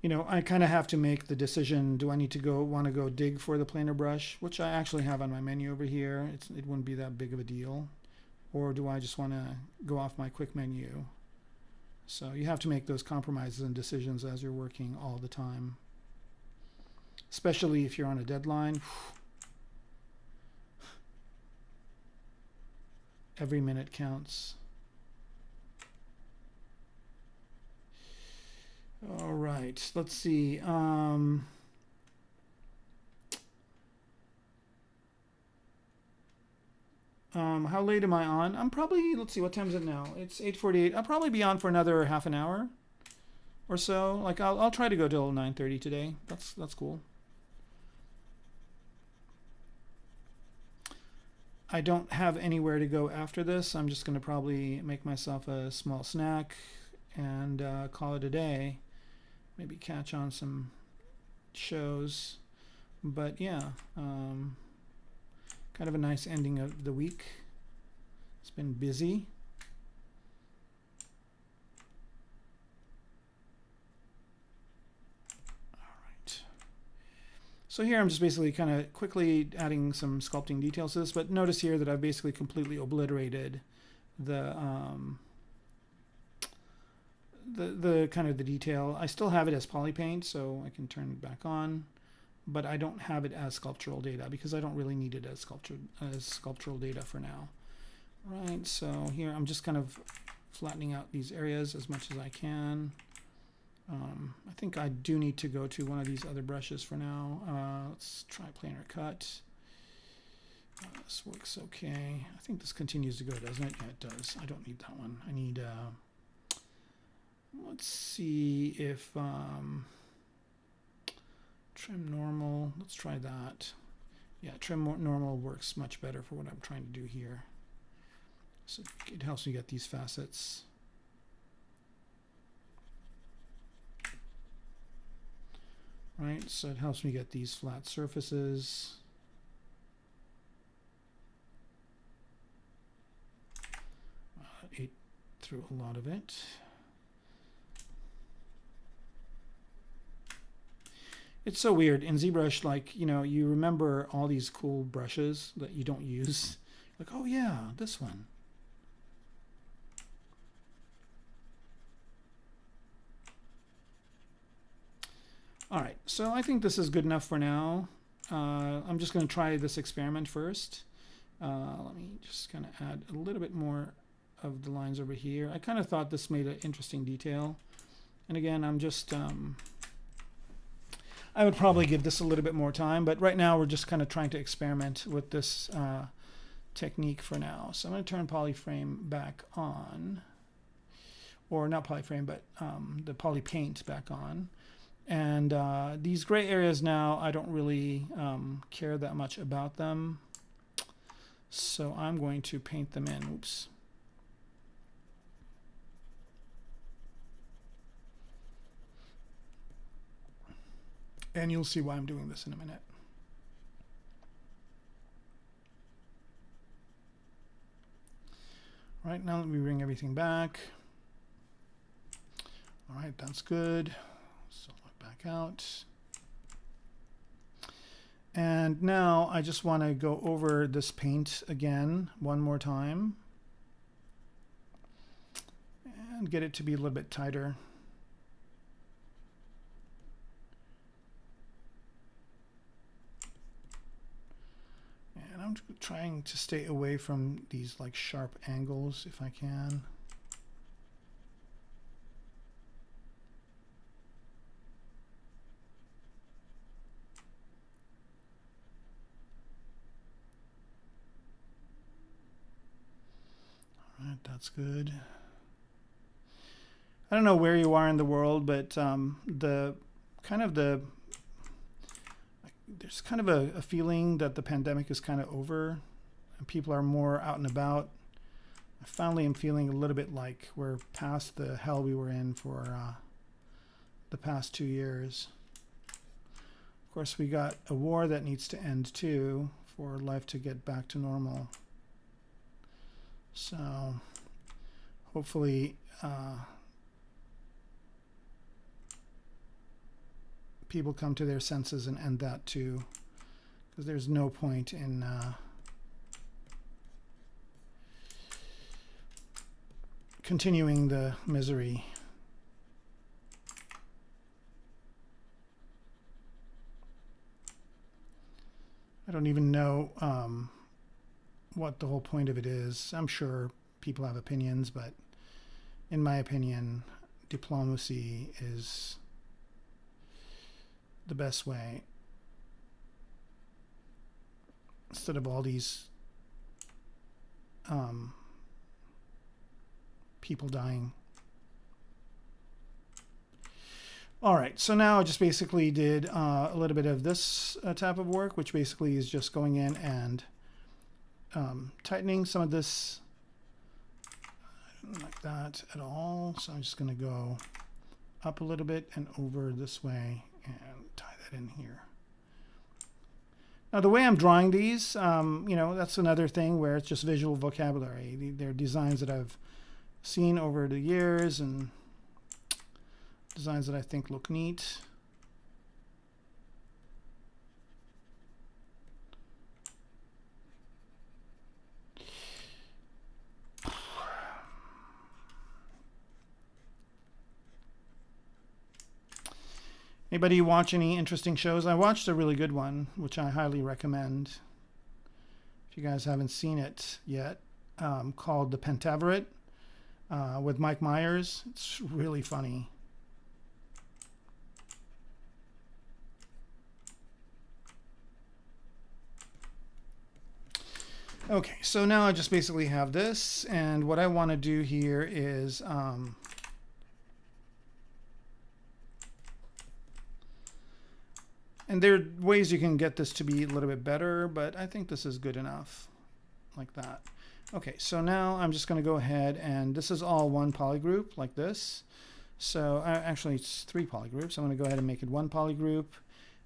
You know, I kind of have to make the decision, do I need to want to go dig for the planar brush, which I actually have on my menu over here. It wouldn't be that big of a deal. Or do I just want to go off my quick menu? So you have to make those compromises and decisions as you're working all the time. Especially if you're on a deadline. Every minute counts. All right, let's see. How late am I on? I'm probably, let's see, what time is it now? It's 8:48. I'll probably be on for another half an hour or so. Like I'll try to go till 9:30 today. That's cool. I don't have anywhere to go after this. I'm just going to probably make myself a small snack and call it a day. Maybe catch on some shows. But yeah, kind of a nice ending of the week. It's been busy. All right. So here I'm just basically kind of quickly adding some sculpting details to this, but notice here that I've basically completely obliterated the kind of the detail. I still have it as poly paint, so I can turn it back on, but I don't have it as sculptural data because I don't really need it as sculptural data for now. Right, so here I'm just kind of flattening out these areas as much as I can. I think I do need to go to one of these other brushes for now. Let's try Planar Cut. This works okay. I think this continues to go, doesn't it? Yeah, it does. I don't need that one. I need let's see if trim normal. Let's try that. Yeah, trim normal works much better for what I'm trying to do here. So it helps me get these facets. Right, so it helps me get these flat surfaces. Ate through a lot of it. It's so weird in ZBrush, like, you know, you remember all these cool brushes that you don't use. Like, oh yeah, this one. All right, so I think this is good enough for now. I'm just going to try this experiment first. Let me just kind of add a little bit more of the lines over here. I kind of thought this made an interesting detail. And again, I'm just, I would probably give this a little bit more time, but right now we're just kind of trying to experiment with this technique for now. So I'm going to turn polyframe back on, or not polyframe, but the polypaint back on. And these gray areas now, I don't really care that much about them. So I'm going to paint them in. Oops. And you'll see why I'm doing this in a minute. All right, now let me bring everything back. All right, that's good. So back out. And now I just want to go over this paint again one more time and get it to be a little bit tighter. And I'm trying to stay away from these like sharp angles if I can. That's good. I don't know where you are in the world, but there's kind of a feeling that the pandemic is kind of over and people are more out and about. I finally am feeling a little bit like we're past the hell we were in for the past 2 years. Of course, we got a war that needs to end too for life to get back to normal. So hopefully people come to their senses and end that too, because there's no point in continuing the misery. I don't even know what the whole point of it is. I'm sure people have opinions, but in my opinion, diplomacy is the best way. Instead of all these people dying. All right, so now I just basically did a little bit of this type of work, which basically is just going in and tightening some of this. I don't like that at all, so I'm just going to go up a little bit and over this way and tie that in here. Now the way I'm drawing these, you know, that's another thing where it's just visual vocabulary. They're designs that I've seen over the years and designs that I think look neat. Anybody watch any interesting shows? I watched a really good one, which I highly recommend. If you guys haven't seen it yet, called The Pentaveret with Mike Myers. It's really funny. Okay, so now I just basically have this, and what I want to do here is and there are ways you can get this to be a little bit better, but I think this is good enough, like that. Okay, so now I'm just going to go ahead, and this is all one polygroup, like this. So actually, it's 3 polygroups. I'm going to go ahead and make it 1 polygroup,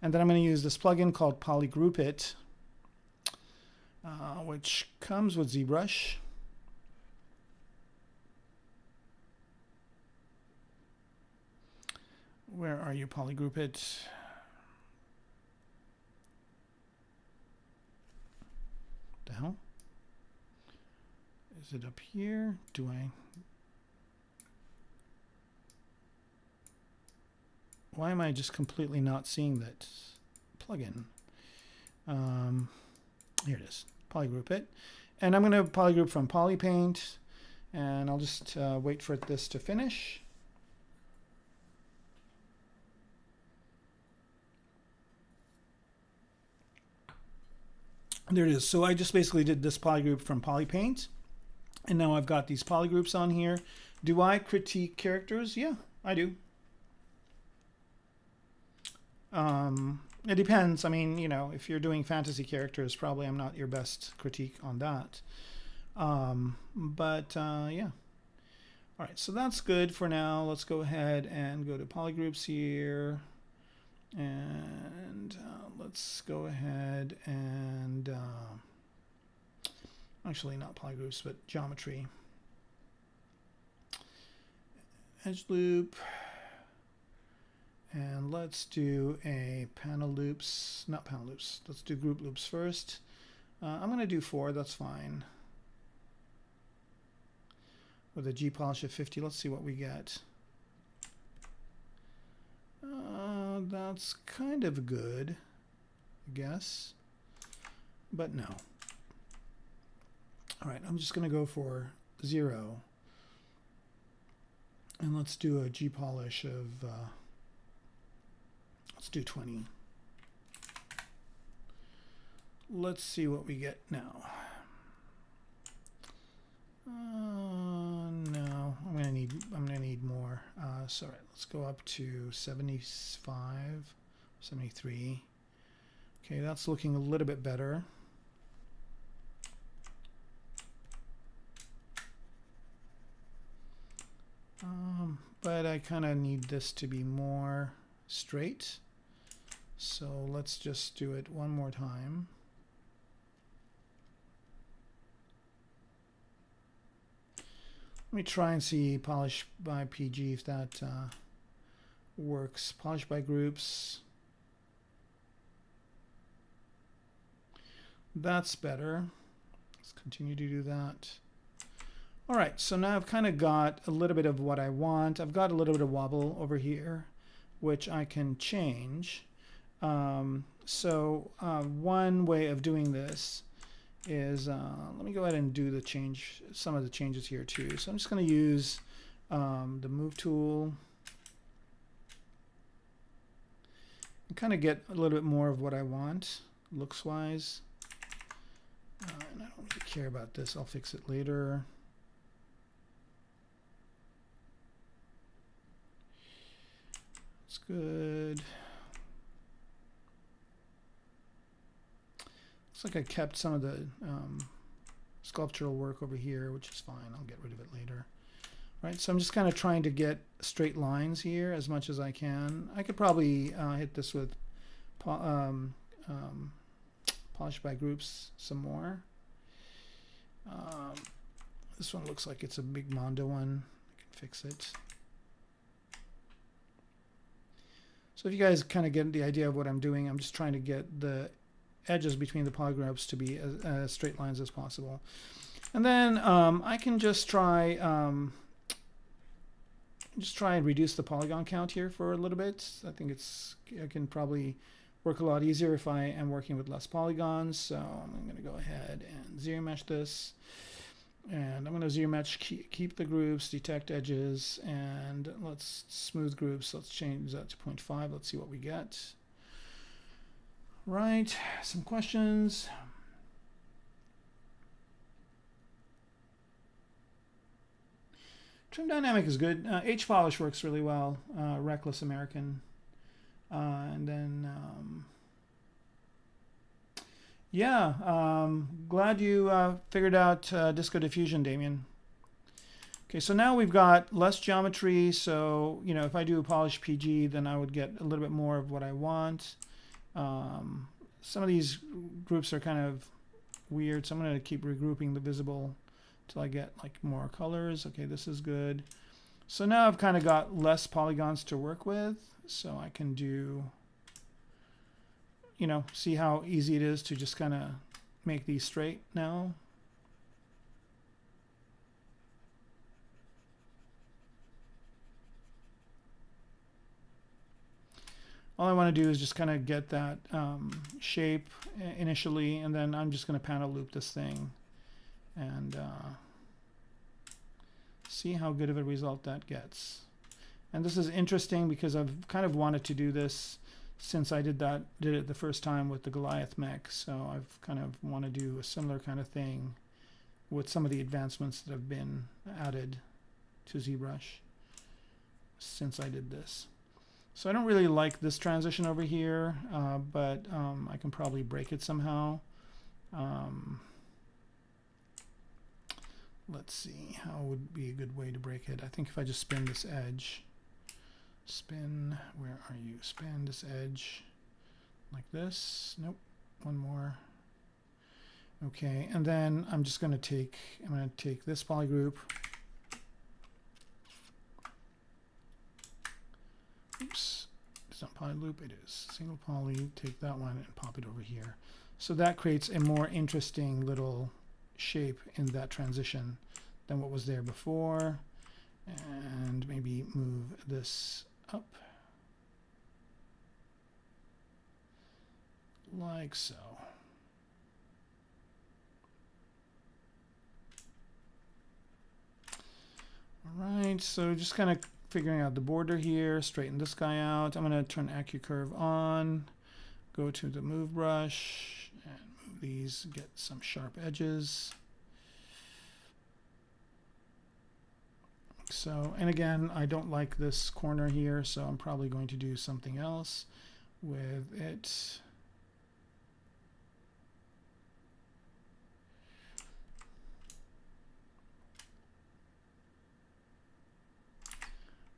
and then I'm going to use this plugin called Polygroup It, which comes with ZBrush. Where are you, Polygroup It? now. Is it up here? Do I? Why am I just completely not seeing that plugin? Here it is. Polygroup it. And I'm going to polygroup from Polypaint. And I'll just wait for this to finish. There it is. So I just basically did this polygroup from Polypaint. And now I've got these polygroups on here. Do I critique characters? Yeah, I do. It depends. I mean, you know, if you're doing fantasy characters, probably I'm not your best critique on that. Yeah. All right, so that's good for now. Let's go ahead and go to polygroups here. And let's go ahead and actually not polygroups, but geometry. Edge loop. And let's do a panel loops, not panel loops. Let's do group loops first. I'm going to do 4. That's fine. With a G polish of 50, let's see what we get. That's kind of good, I guess, but no. All right, I'm just going to go for 0. And let's do a G polish of, let's do 20. Let's see what we get now. No, I'm gonna need more. So all right, let's go up to 75, 73. Okay, that's looking a little bit better. But I kind of need this to be more straight. So let's just do it one more time. Let me try and see polish by PG if that works. Polish by groups. That's better. Let's continue to do that. All right, so now I've kind of got a little bit of what I want. I've got a little bit of wobble over here, which I can change. One way of doing this is, let me go ahead and do some of the changes here too. So I'm just going to use the move tool and kind of get a little bit more of what I want looks wise. And I don't really care about this. I'll fix it later. It's good. Looks like I kept some of the sculptural work over here, which is fine. I'll get rid of it later. All right, so I'm just kind of trying to get straight lines here as much as I can. I could probably hit this with polish by groups some more. This one looks like it's a big Mondo one. I can fix it. So if you guys kind of get the idea of what I'm doing, I'm just trying to get the edges between the polygroups to be as straight lines as possible. And then I can just try and reduce the polygon count here for a little bit. I think I can probably work a lot easier if I am working with less polygons. So I'm going to go ahead and zero mesh this. And I'm going to zero mesh, keep the groups, detect edges, and let's smooth groups. Let's change that to 0.5. Let's see what we get. Right, some questions. Trim dynamic is good. H polish works really well. Reckless American. And then, glad you figured out Disco Diffusion, Damien. Okay, so now we've got less geometry. So, you know, if I do a polish PG, then I would get a little bit more of what I want. Some of these groups are kind of weird, so I'm going to keep regrouping the visible until I get like more colors. Okay, this is good. So now I've kind of got less polygons to work with, so I can do, you know, see how easy it is to just kind of make these straight now. All I want to do is just kind of get that shape initially, and then I'm just going to panel loop this thing and see how good of a result that gets. And this is interesting because I've kind of wanted to do this since I did it the first time with the Goliath mech. So I've kind of want to do a similar kind of thing with some of the advancements that have been added to ZBrush since I did this. So I don't really like this transition over here, but I can probably break it somehow. Let's see, how would be a good way to break it? I think if I just spin this edge, spin, where are you? Spin this edge like this. Nope, one more. Okay, and then I'm just going to take, this polygroup. Oops, it's not poly loop, it is single poly. Take that one and pop it over here. So that creates a more interesting little shape in that transition than what was there before. And maybe move this up like so. All right, so just kind of figuring out the border here, straighten this guy out. I'm going to turn AccuCurve on, go to the move brush, and move these, get some sharp edges. So, and again, I don't like this corner here, so I'm probably going to do something else with it.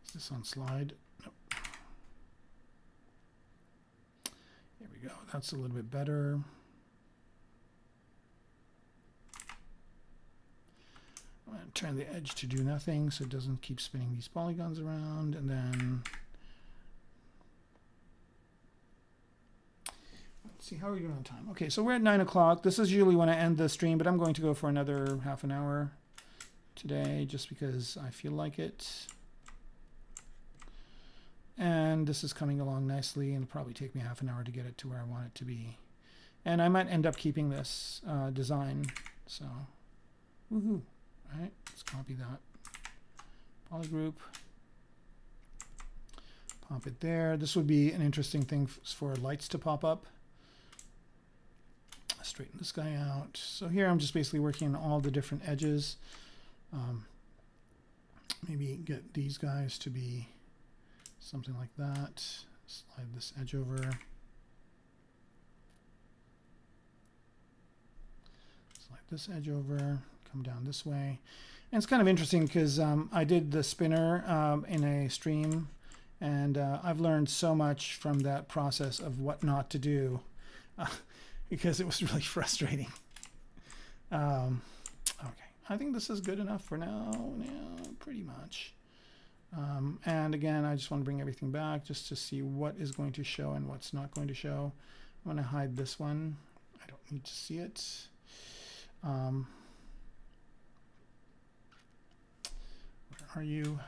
Is this on slide? Nope. Here we go. That's a little bit better. I'm going to turn the edge to do nothing so it doesn't keep spinning these polygons around, and then let's see, how are we doing on time? Okay, so we're at 9 o'clock. This is usually when I end the stream, but I'm going to go for another half an hour today just because I feel like it. And this is coming along nicely, and it'll probably take me half an hour to get it to where I want it to be. And I might end up keeping this design, so woohoo. All right, let's copy that polygroup, pop it there. This would be an interesting thing for lights to pop up. Straighten this guy out. So here I'm just basically working on all the different edges. Maybe get these guys to be something like that. Slide this edge over. Slide this edge over. Come down this way. And it's kind of interesting because I did the spinner in a stream, and I've learned so much from that process of what not to do because it was really frustrating. Okay, I think this is good enough for now. Yeah, pretty much. And again, I just want to bring everything back just to see what is going to show and what's not going to show. I'm going to hide this one. I don't need to see it. Where are you?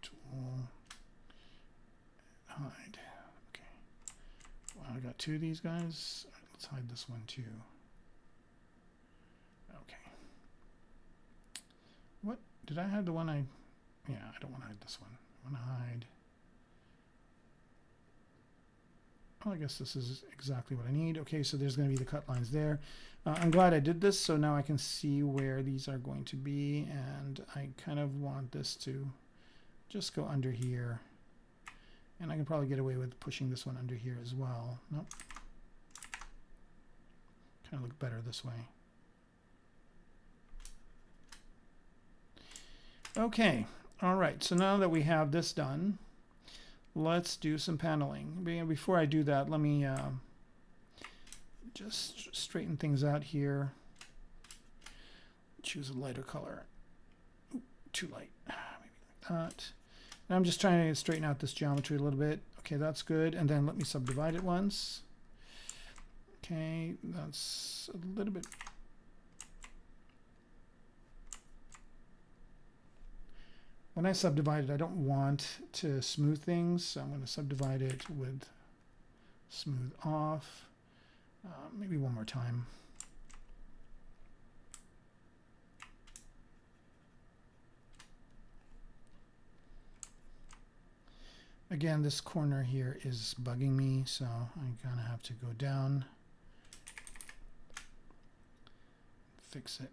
Tool. Hide. Okay. Well, I got two of these guys. All right, let's hide this one too. Okay. What? Did I hide the one I... Yeah, I don't want to hide this one. I want to hide... Well, I guess this is exactly what I need. Okay, so there's going to be the cut lines there. I'm glad I did this, so now I can see where these are going to be, and I kind of want this to just go under here. And I can probably get away with pushing this one under here as well. Nope. Kind of look better this way. Okay, all right, so now that we have this done, let's do some paneling. Before I do that, let me just straighten things out here. Choose a lighter color. Ooh, too light. Maybe like that. And I'm just trying to straighten out this geometry a little bit. Okay, that's good. And then let me subdivide it once. Okay, that's a little bit. When I subdivide it, I don't want to smooth things, so I'm going to subdivide it with smooth off. Maybe one more time. Again, this corner here is bugging me, so I'm going to have to go down, fix it.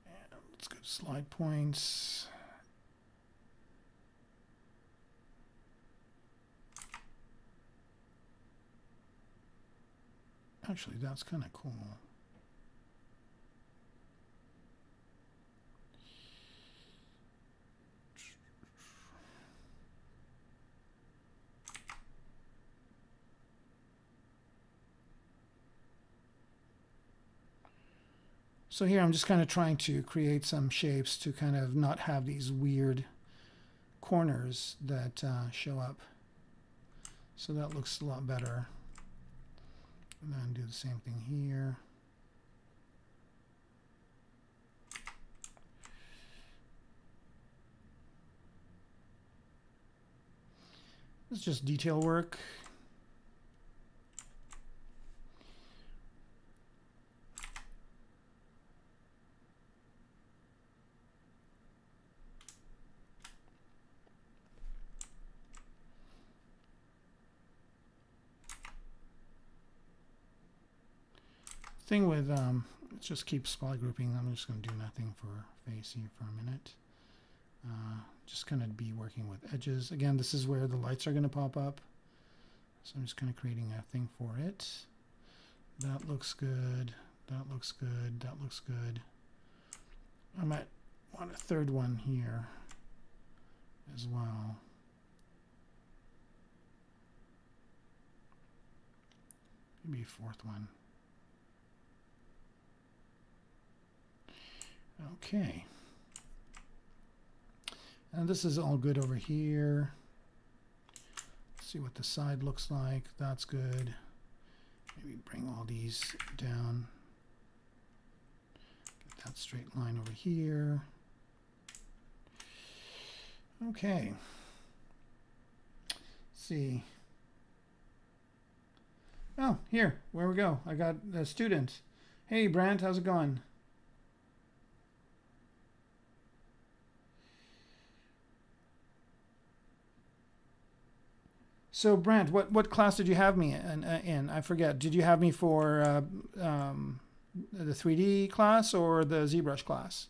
And let's go to slide points. Actually, that's kind of cool. So here I'm just kind of trying to create some shapes to kind of not have these weird corners that show up. So that looks a lot better. And then do the same thing here. This is just detail work. Thing with let's just keep spot grouping. I'm just going to do nothing for face here for a minute. Just going to be working with edges. Again, this is where the lights are going to pop up. So I'm just kind of creating a thing for it. That looks good. That looks good. That looks good. I might want a third one here as well. Maybe a fourth one. Okay. And this is all good over here. Let's see what the side looks like. That's good. Maybe bring all these down. Get that straight line over here. Okay. Let's see. Oh, here. Where we go. I got a student. Hey, Brant, how's it going? So Brant, what class did you have me in? I forget. Did you have me for the 3D class or the ZBrush class?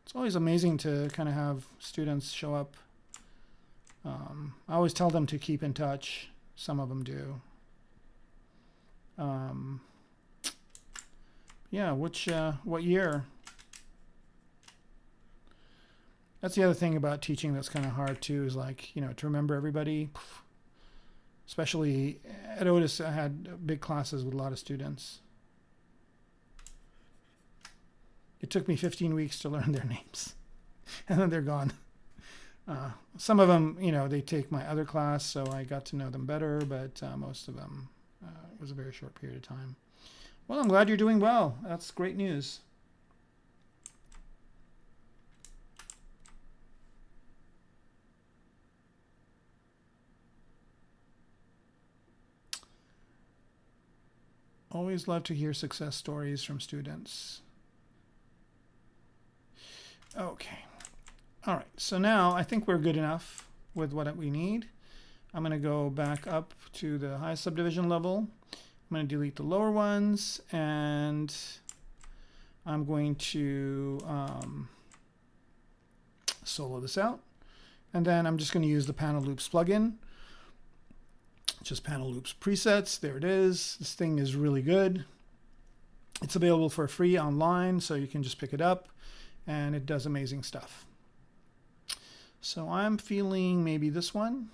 It's always amazing to kind of have students show up. I always tell them to keep in touch. Some of them do. Yeah, what year? That's the other thing about teaching that's kind of hard too, is like, you know, to remember everybody. Especially at Otis, I had big classes with a lot of students. It took me 15 weeks to learn their names, and then they're gone. Some of them, you know, they take my other class, so I got to know them better, but most of them, it was a very short period of time. Well, I'm glad you're doing well. That's great news. Always love to hear success stories from students. Okay. All right. So now I think we're good enough with what we need. I'm going to go back up to the high subdivision level. I'm going to delete the lower ones, and I'm going to solo this out. And then I'm just going to use the Panel Loops plugin. Just Panel Loops presets. There it is. This thing is really good. It's available for free online, so you can just pick it up, and it does amazing stuff. So I'm feeling maybe this one.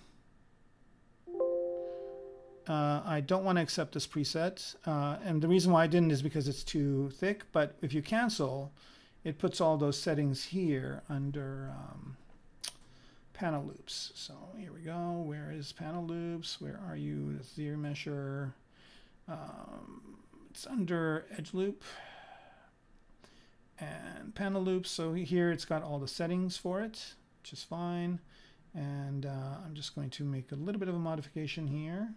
I don't want to accept this preset, and the reason why I didn't is because it's too thick, but if you cancel, it puts all those settings here under panel loops. So here we go. Where is panel loops? Where are you? It's the measure. It's under edge loop and panel loops. So here it's got all the settings for it, which is fine. And I'm just going to make a little bit of a modification here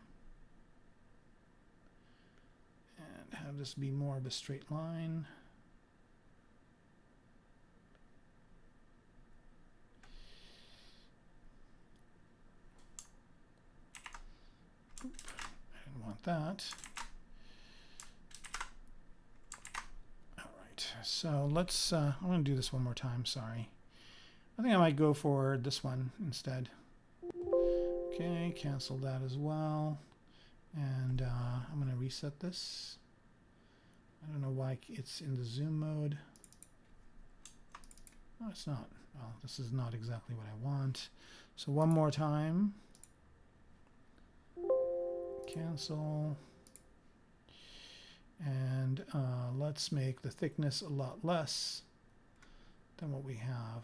and have this be more of a straight line. Oop, I didn't want that. All right, so let's, I'm going to do this one more time, sorry. I think I might go for this one instead. Okay, cancel that as well. And I'm going to reset this. I don't know why it's in the zoom mode. No, it's not. Well, this is not exactly what I want. So one more time. Cancel. And let's make the thickness a lot less than what we have.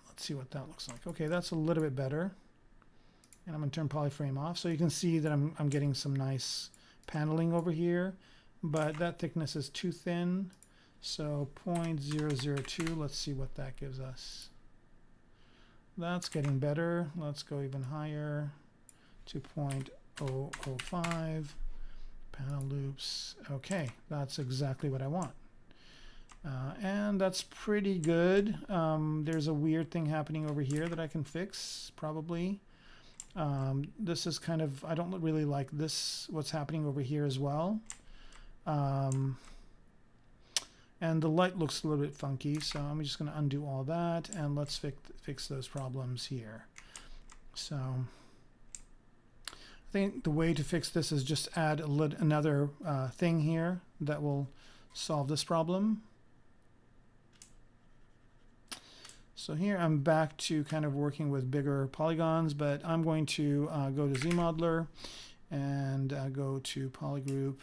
Let's see what that looks like. Okay, that's a little bit better. And I'm going to turn polyframe off. So you can see that I'm getting some nice paneling over here, but that thickness is too thin. So 0.002, let's see what that gives us. That's getting better. Let's go even higher to 0.005. Panel loops. Okay, that's exactly what I want. And that's pretty good. There's a weird thing happening over here that I can fix, probably. This is kind of, I don't really like this, what's happening over here as well. And the light looks a little bit funky, so I'm just going to undo all that, and let's fix those problems here. So I think the way to fix this is just add another thing here that will solve this problem. So here I'm back to kind of working with bigger polygons, but I'm going to go to ZModeler and go to Polygroup.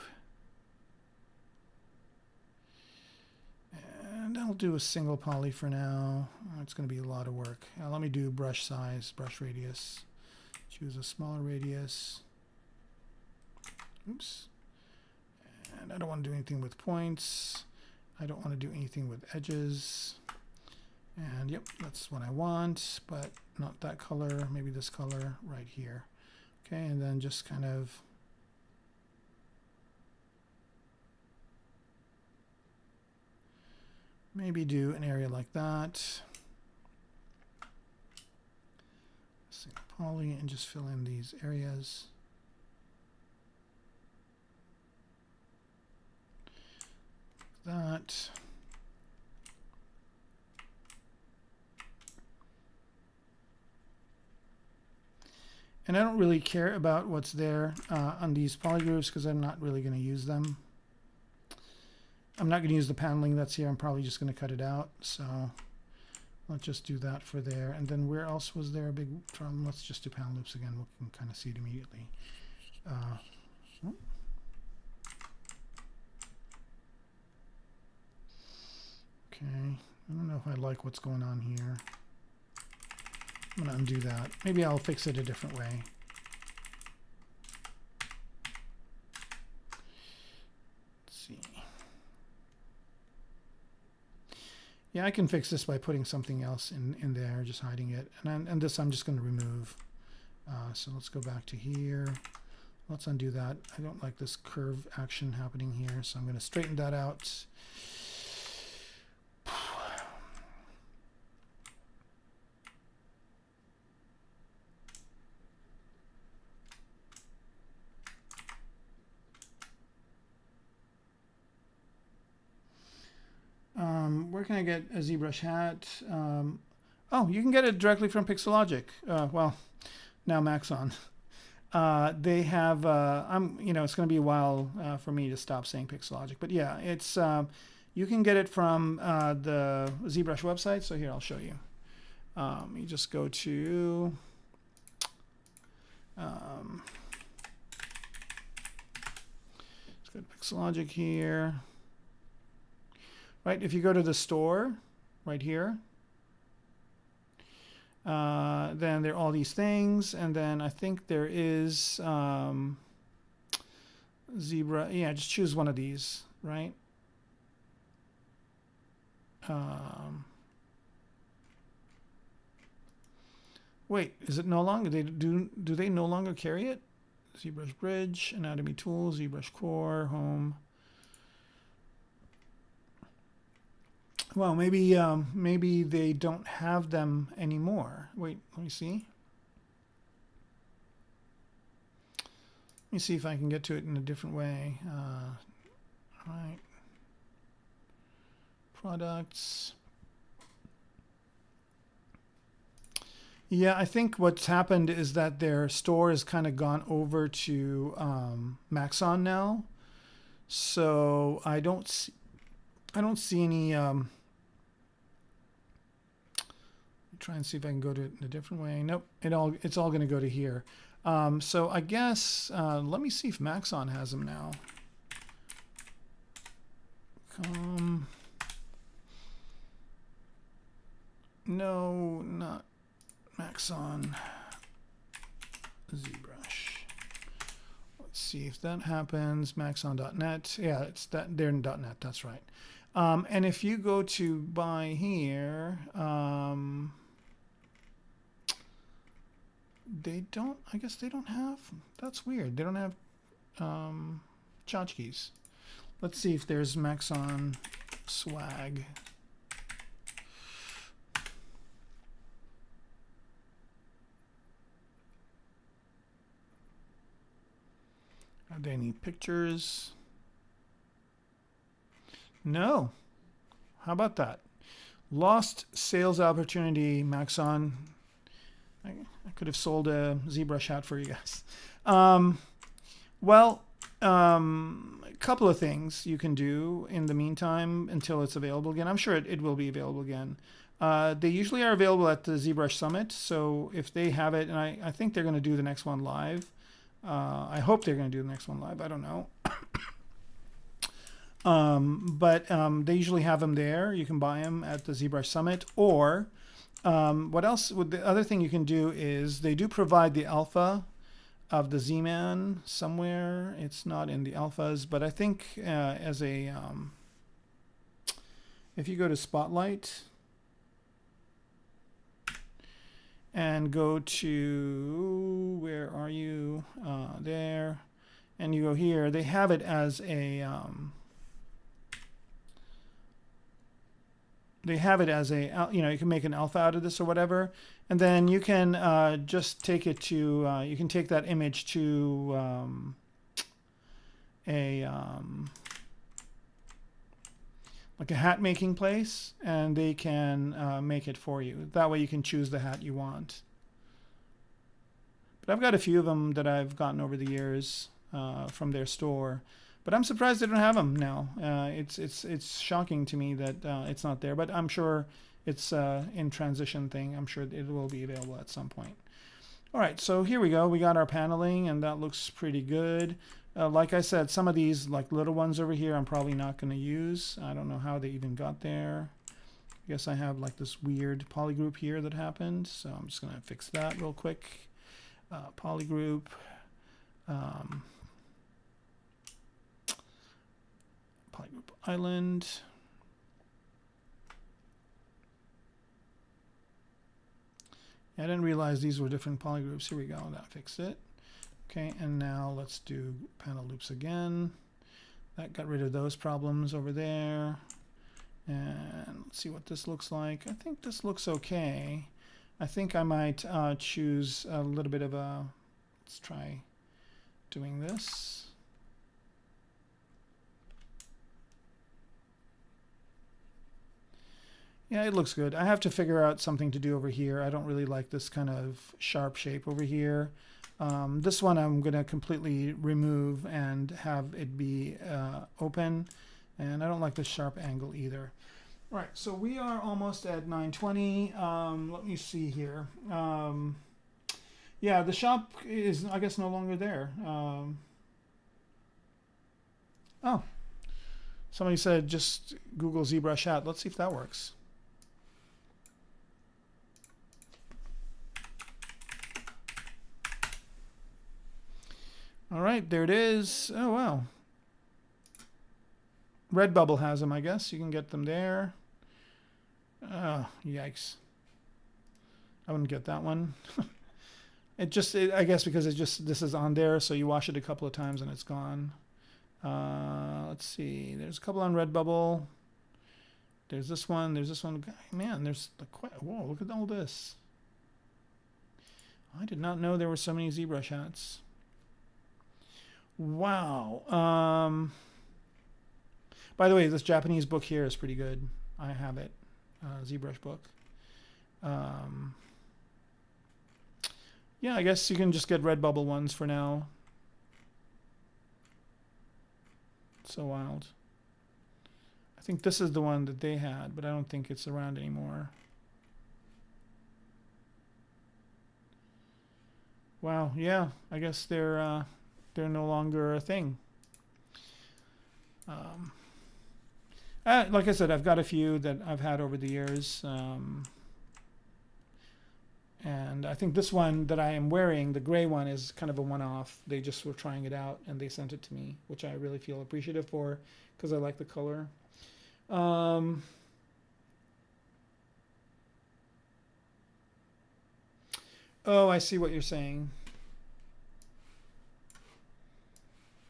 And I'll do a single poly for now. It's going to be a lot of work. Let me do brush size, brush radius. Choose a smaller radius. Oops. And I don't want to do anything with points. I don't want to do anything with edges. And yep, that's what I want, but not that color, maybe this color right here. Okay, and then just kind of maybe do an area like that. Single poly and just fill in these areas. Like that. And I don't really care about what's there on these polygroups because I'm not really going to use them. I'm not going to use the paneling that's here. I'm probably just going to cut it out. So let's just do that for there. And then where else was there a big problem? Let's just do panel loops again. We can kind of see it immediately. Okay. I don't know if I like what's going on here. I'm going to undo that. Maybe I'll fix it a different way. Let's see. Yeah, I can fix this by putting something else in there, just hiding it. And this I'm just going to remove. So let's go back to here. Let's undo that. I don't like this curve action happening here, so I'm going to straighten that out. Where can I get a ZBrush hat? Oh, you can get it directly from Pixelogic. Well, now Maxon. They have. You know, it's going to be a while for me to stop saying Pixelogic, but yeah, it's. You can get it from the ZBrush website. So here, I'll show you. You just go to. Let's go to Pixelogic here. right? If you go to the store right here, then there are all these things, and then I think there is ZBrush. Yeah, just choose one of these, right? Wait, is it no longer? Do they no longer carry it? ZBrush Bridge, Anatomy Tools, ZBrush Core, Home. Well, maybe they don't have them anymore. Wait, let me see. Let me see if I can get to it in a different way. All right. Products. Yeah, I think what's happened is that their store has kind of gone over to Maxon now. So I don't see any. Try and see if I can go to it in a different way. Nope, it's all going to go to here. So I guess let me see if Maxon has them now. No, not Maxon. ZBrush. Let's see if that happens. Maxon.net. Yeah, it's that. They're in .net. That's right. And if you go to buy here, they don't. I guess they don't have. That's weird. They don't have tchotchkes. Let's see if there's Maxon swag. Are there any pictures? No. How about that? Lost sales opportunity, Maxon. I could have sold a ZBrush hat for you guys. Well, a couple of things you can do in the meantime until it's available again. I'm sure it will be available again. They usually are available at the ZBrush Summit. So if they have it, and I think they're going to do the next one live. I hope they're going to do the next one live. I don't know. But they usually have them there. You can buy them at the ZBrush Summit. Or what else? The other thing you can do is they do provide the alpha of the Z-Man somewhere. It's not in the alphas, but I think as a if you go to Spotlight and go to, where are you? There, and you go here. They have it as a you can make an alpha out of this or whatever, and then you can just take it to, you can take that image to like a hat making place, and they can make it for you. That way you can choose the hat you want. But I've got a few of them that I've gotten over the years from their store. But I'm surprised they don't have them now. It's shocking to me that it's not there. But I'm sure it's in transition thing. I'm sure it will be available at some point. All right, so here we go. We got our paneling, and that looks pretty good. Like I said, some of these like little ones over here I'm probably not going to use. I don't know how they even got there. I guess I have like this weird polygroup here that happened. So I'm just going to fix that real quick. Polygroup. Polygroup island. I didn't realize these were different polygroups. Here we go. That fixed it. Okay, and now let's do panel loops again. That got rid of those problems over there. And let's see what this looks like. I think this looks okay. I think I might choose a little bit of a, let's try doing this. Yeah, it looks good. I have to figure out something to do over here. I don't really like this kind of sharp shape over here. This one I'm going to completely remove and have it be open. And I don't like this sharp angle either. All right, so we are almost at 9:20. Let me see here. Yeah, the shop is, I guess, no longer there. Oh, Somebody said just Google ZBrush hat. Let's see if that works. All right, there it is. Oh, wow. Redbubble has them, I guess. You can get them there. Oh, yikes. I wouldn't get that one. I guess because this is on there, so you wash it a couple of times and it's gone. Let's see. There's a couple on Redbubble. There's this one. There's this one. Man, there's like whoa, look at all this. I did not know there were so many ZBrush hats. Wow. By the way, this Japanese book here is pretty good. I have it. ZBrush book. Yeah, I guess you can just get Redbubble ones for now. So wild. I think this is the one that they had, but I don't think it's around anymore. Wow, yeah, I guess they're no longer a thing. Like I said, I've got a few that I've had over the years. And I think this one that I am wearing, the gray one, is kind of a one-off. They just were trying it out and they sent it to me, which I really feel appreciative for because I like the color. Oh, I see what you're saying.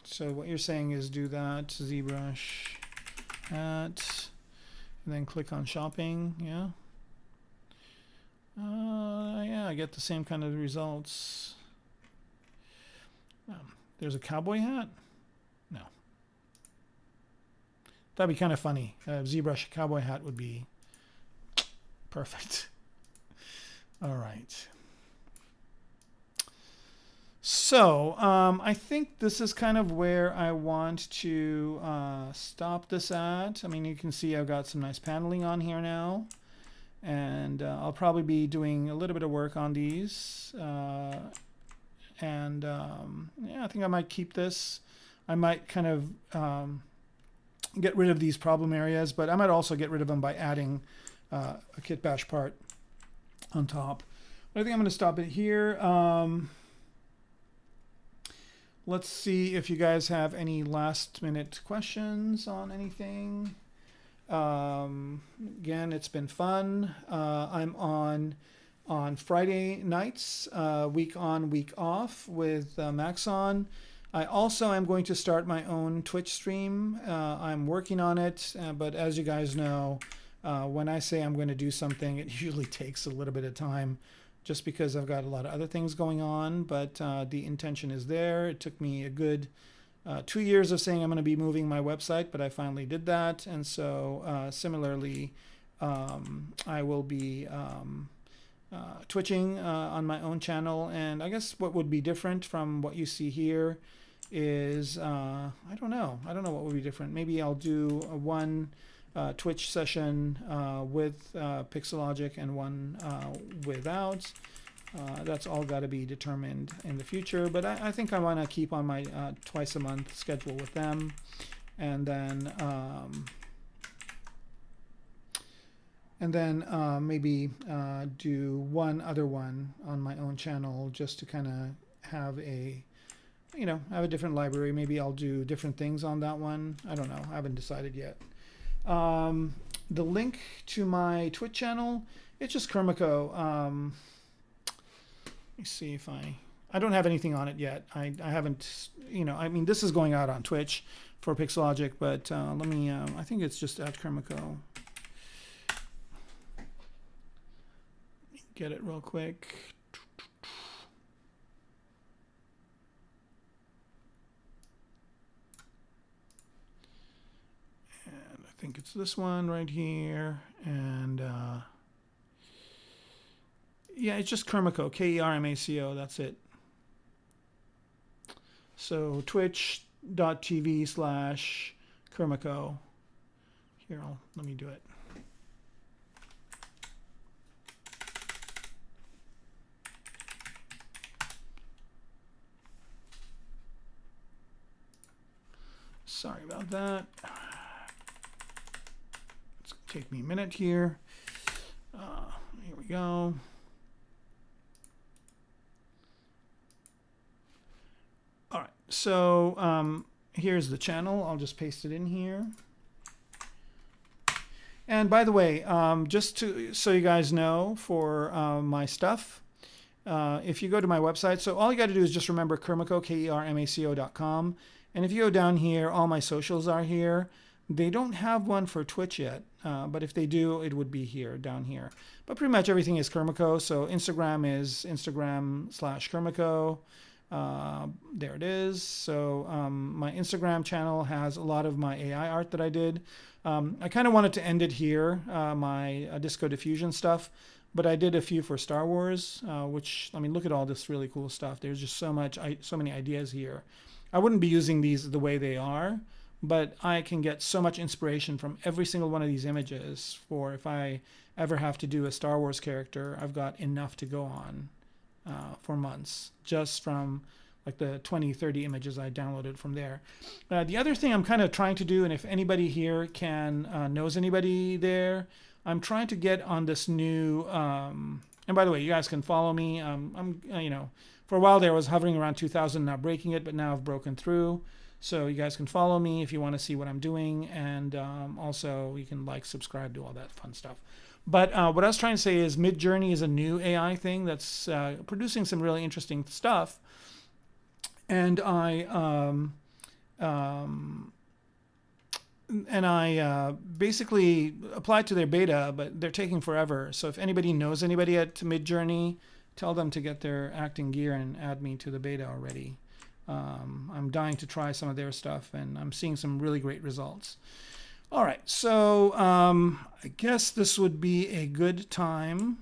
So what you're saying is do that, ZBrush hat, and then click on shopping, yeah. Yeah, I get the same kind of results. There's a cowboy hat? No. That'd be kind of funny. ZBrush cowboy hat would be perfect. All right. So I think this is kind of where I want to stop this at. I mean, you can see I've got some nice paneling on here now. And I'll probably be doing a little bit of work on these. Yeah, I think I might keep this. I might kind of get rid of these problem areas, but I might also get rid of them by adding a kit bash part on top. But I think I'm going to stop it here. Let's see if you guys have any last minute questions on anything. Again, it's been fun. I'm on Friday nights, week on, week off with Maxon. I also am going to start my own Twitch stream. I'm working on it, but as you guys know, when I say I'm going to do something, it usually takes a little bit of time just because I've got a lot of other things going on, but the intention is there. It took me a good 2 years of saying I'm going to be moving my website, but I finally did that. And so similarly, I will be twitching on my own channel. And I guess what would be different from what you see here is, I don't know what would be different. Maybe I'll do one Twitch session with Pixelogic and one without. That's all got to be determined in the future, but I think I want to keep on my twice a month schedule with them, and then maybe do one other one on my own channel just to kind of have a different library. Maybe I'll do different things on that one. I don't know. I haven't decided yet. The link to my Twitch channel, it's just Kermaco. Let me see if I don't have anything on it yet. I haven't, I mean, this is going out on Twitch for Pixelogic, but let me, I think it's just at Kermaco. Get it real quick. And I think it's this one right here. And yeah, it's just Kermaco, Kermaco, that's it. So twitch.tv/Kermaco. Here, let me do it. Sorry about that. take me a minute here. Here we go. All right, so here's the channel. I'll just paste it in here. And by the way, just so you guys know, for my stuff, if you go to my website, so all you got to do is just remember Kermaco, Kermaco.com. And if you go down here, all my socials are here. They don't have one for Twitch yet, but if they do, it would be here, down here. But pretty much everything is Kermaco. So Instagram is Instagram/Kermaco. There it is. So my Instagram channel has a lot of my AI art that I did. I kind of wanted to end it here, my Disco Diffusion stuff, but I did a few for Star Wars, which, I mean, look at all this really cool stuff. There's just so many ideas here. I wouldn't be using these the way they are, but I can get so much inspiration from every single one of these images for if I ever have to do a Star Wars character, I've got enough to go on for months just from like the 20, 30 images I downloaded from there. The other thing I'm kind of trying to do, and if anybody here knows anybody there, I'm trying to get on this new, and by the way, you guys can follow me. For a while there I was hovering around 2,000, not breaking it, but now I've broken through. So you guys can follow me if you want to see what I'm doing, and also you can subscribe, do all that fun stuff. But what I was trying to say is Midjourney is a new AI thing that's producing some really interesting stuff. And I basically applied to their beta, but they're taking forever. So if anybody knows anybody at Midjourney, tell them to get their acting gear and add me to the beta already. I'm dying to try some of their stuff, and I'm seeing some really great results. All right, so I guess this would be a good time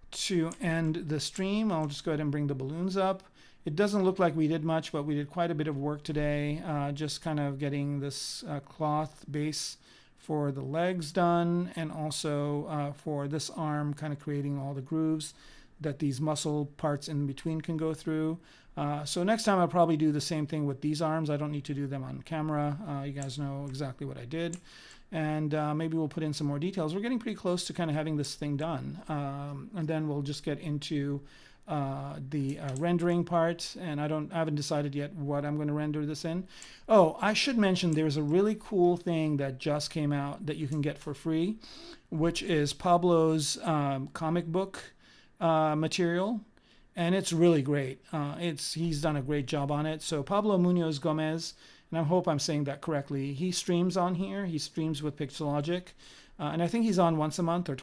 to end the stream. I'll just go ahead and bring the balloons up. It doesn't look like we did much, but we did quite a bit of work today, just kind of getting this cloth base for the legs done, and also for this arm, kind of creating all the grooves that these muscle parts in between can go through. So next time I'll probably do the same thing with these arms. I don't need to do them on camera. You guys know exactly what I did. And maybe we'll put in some more details. We're getting pretty close to kind of having this thing done. And then we'll just get into the rendering part. And I haven't decided yet what I'm going to render this in. Oh, I should mention there's a really cool thing that just came out that you can get for free, which is Pablo's comic book material. And it's really great. He's done a great job on it. So Pablo Munoz Gomez, and I hope I'm saying that correctly, he streams on here. He streams with Pixelogic. And I think he's on once a month or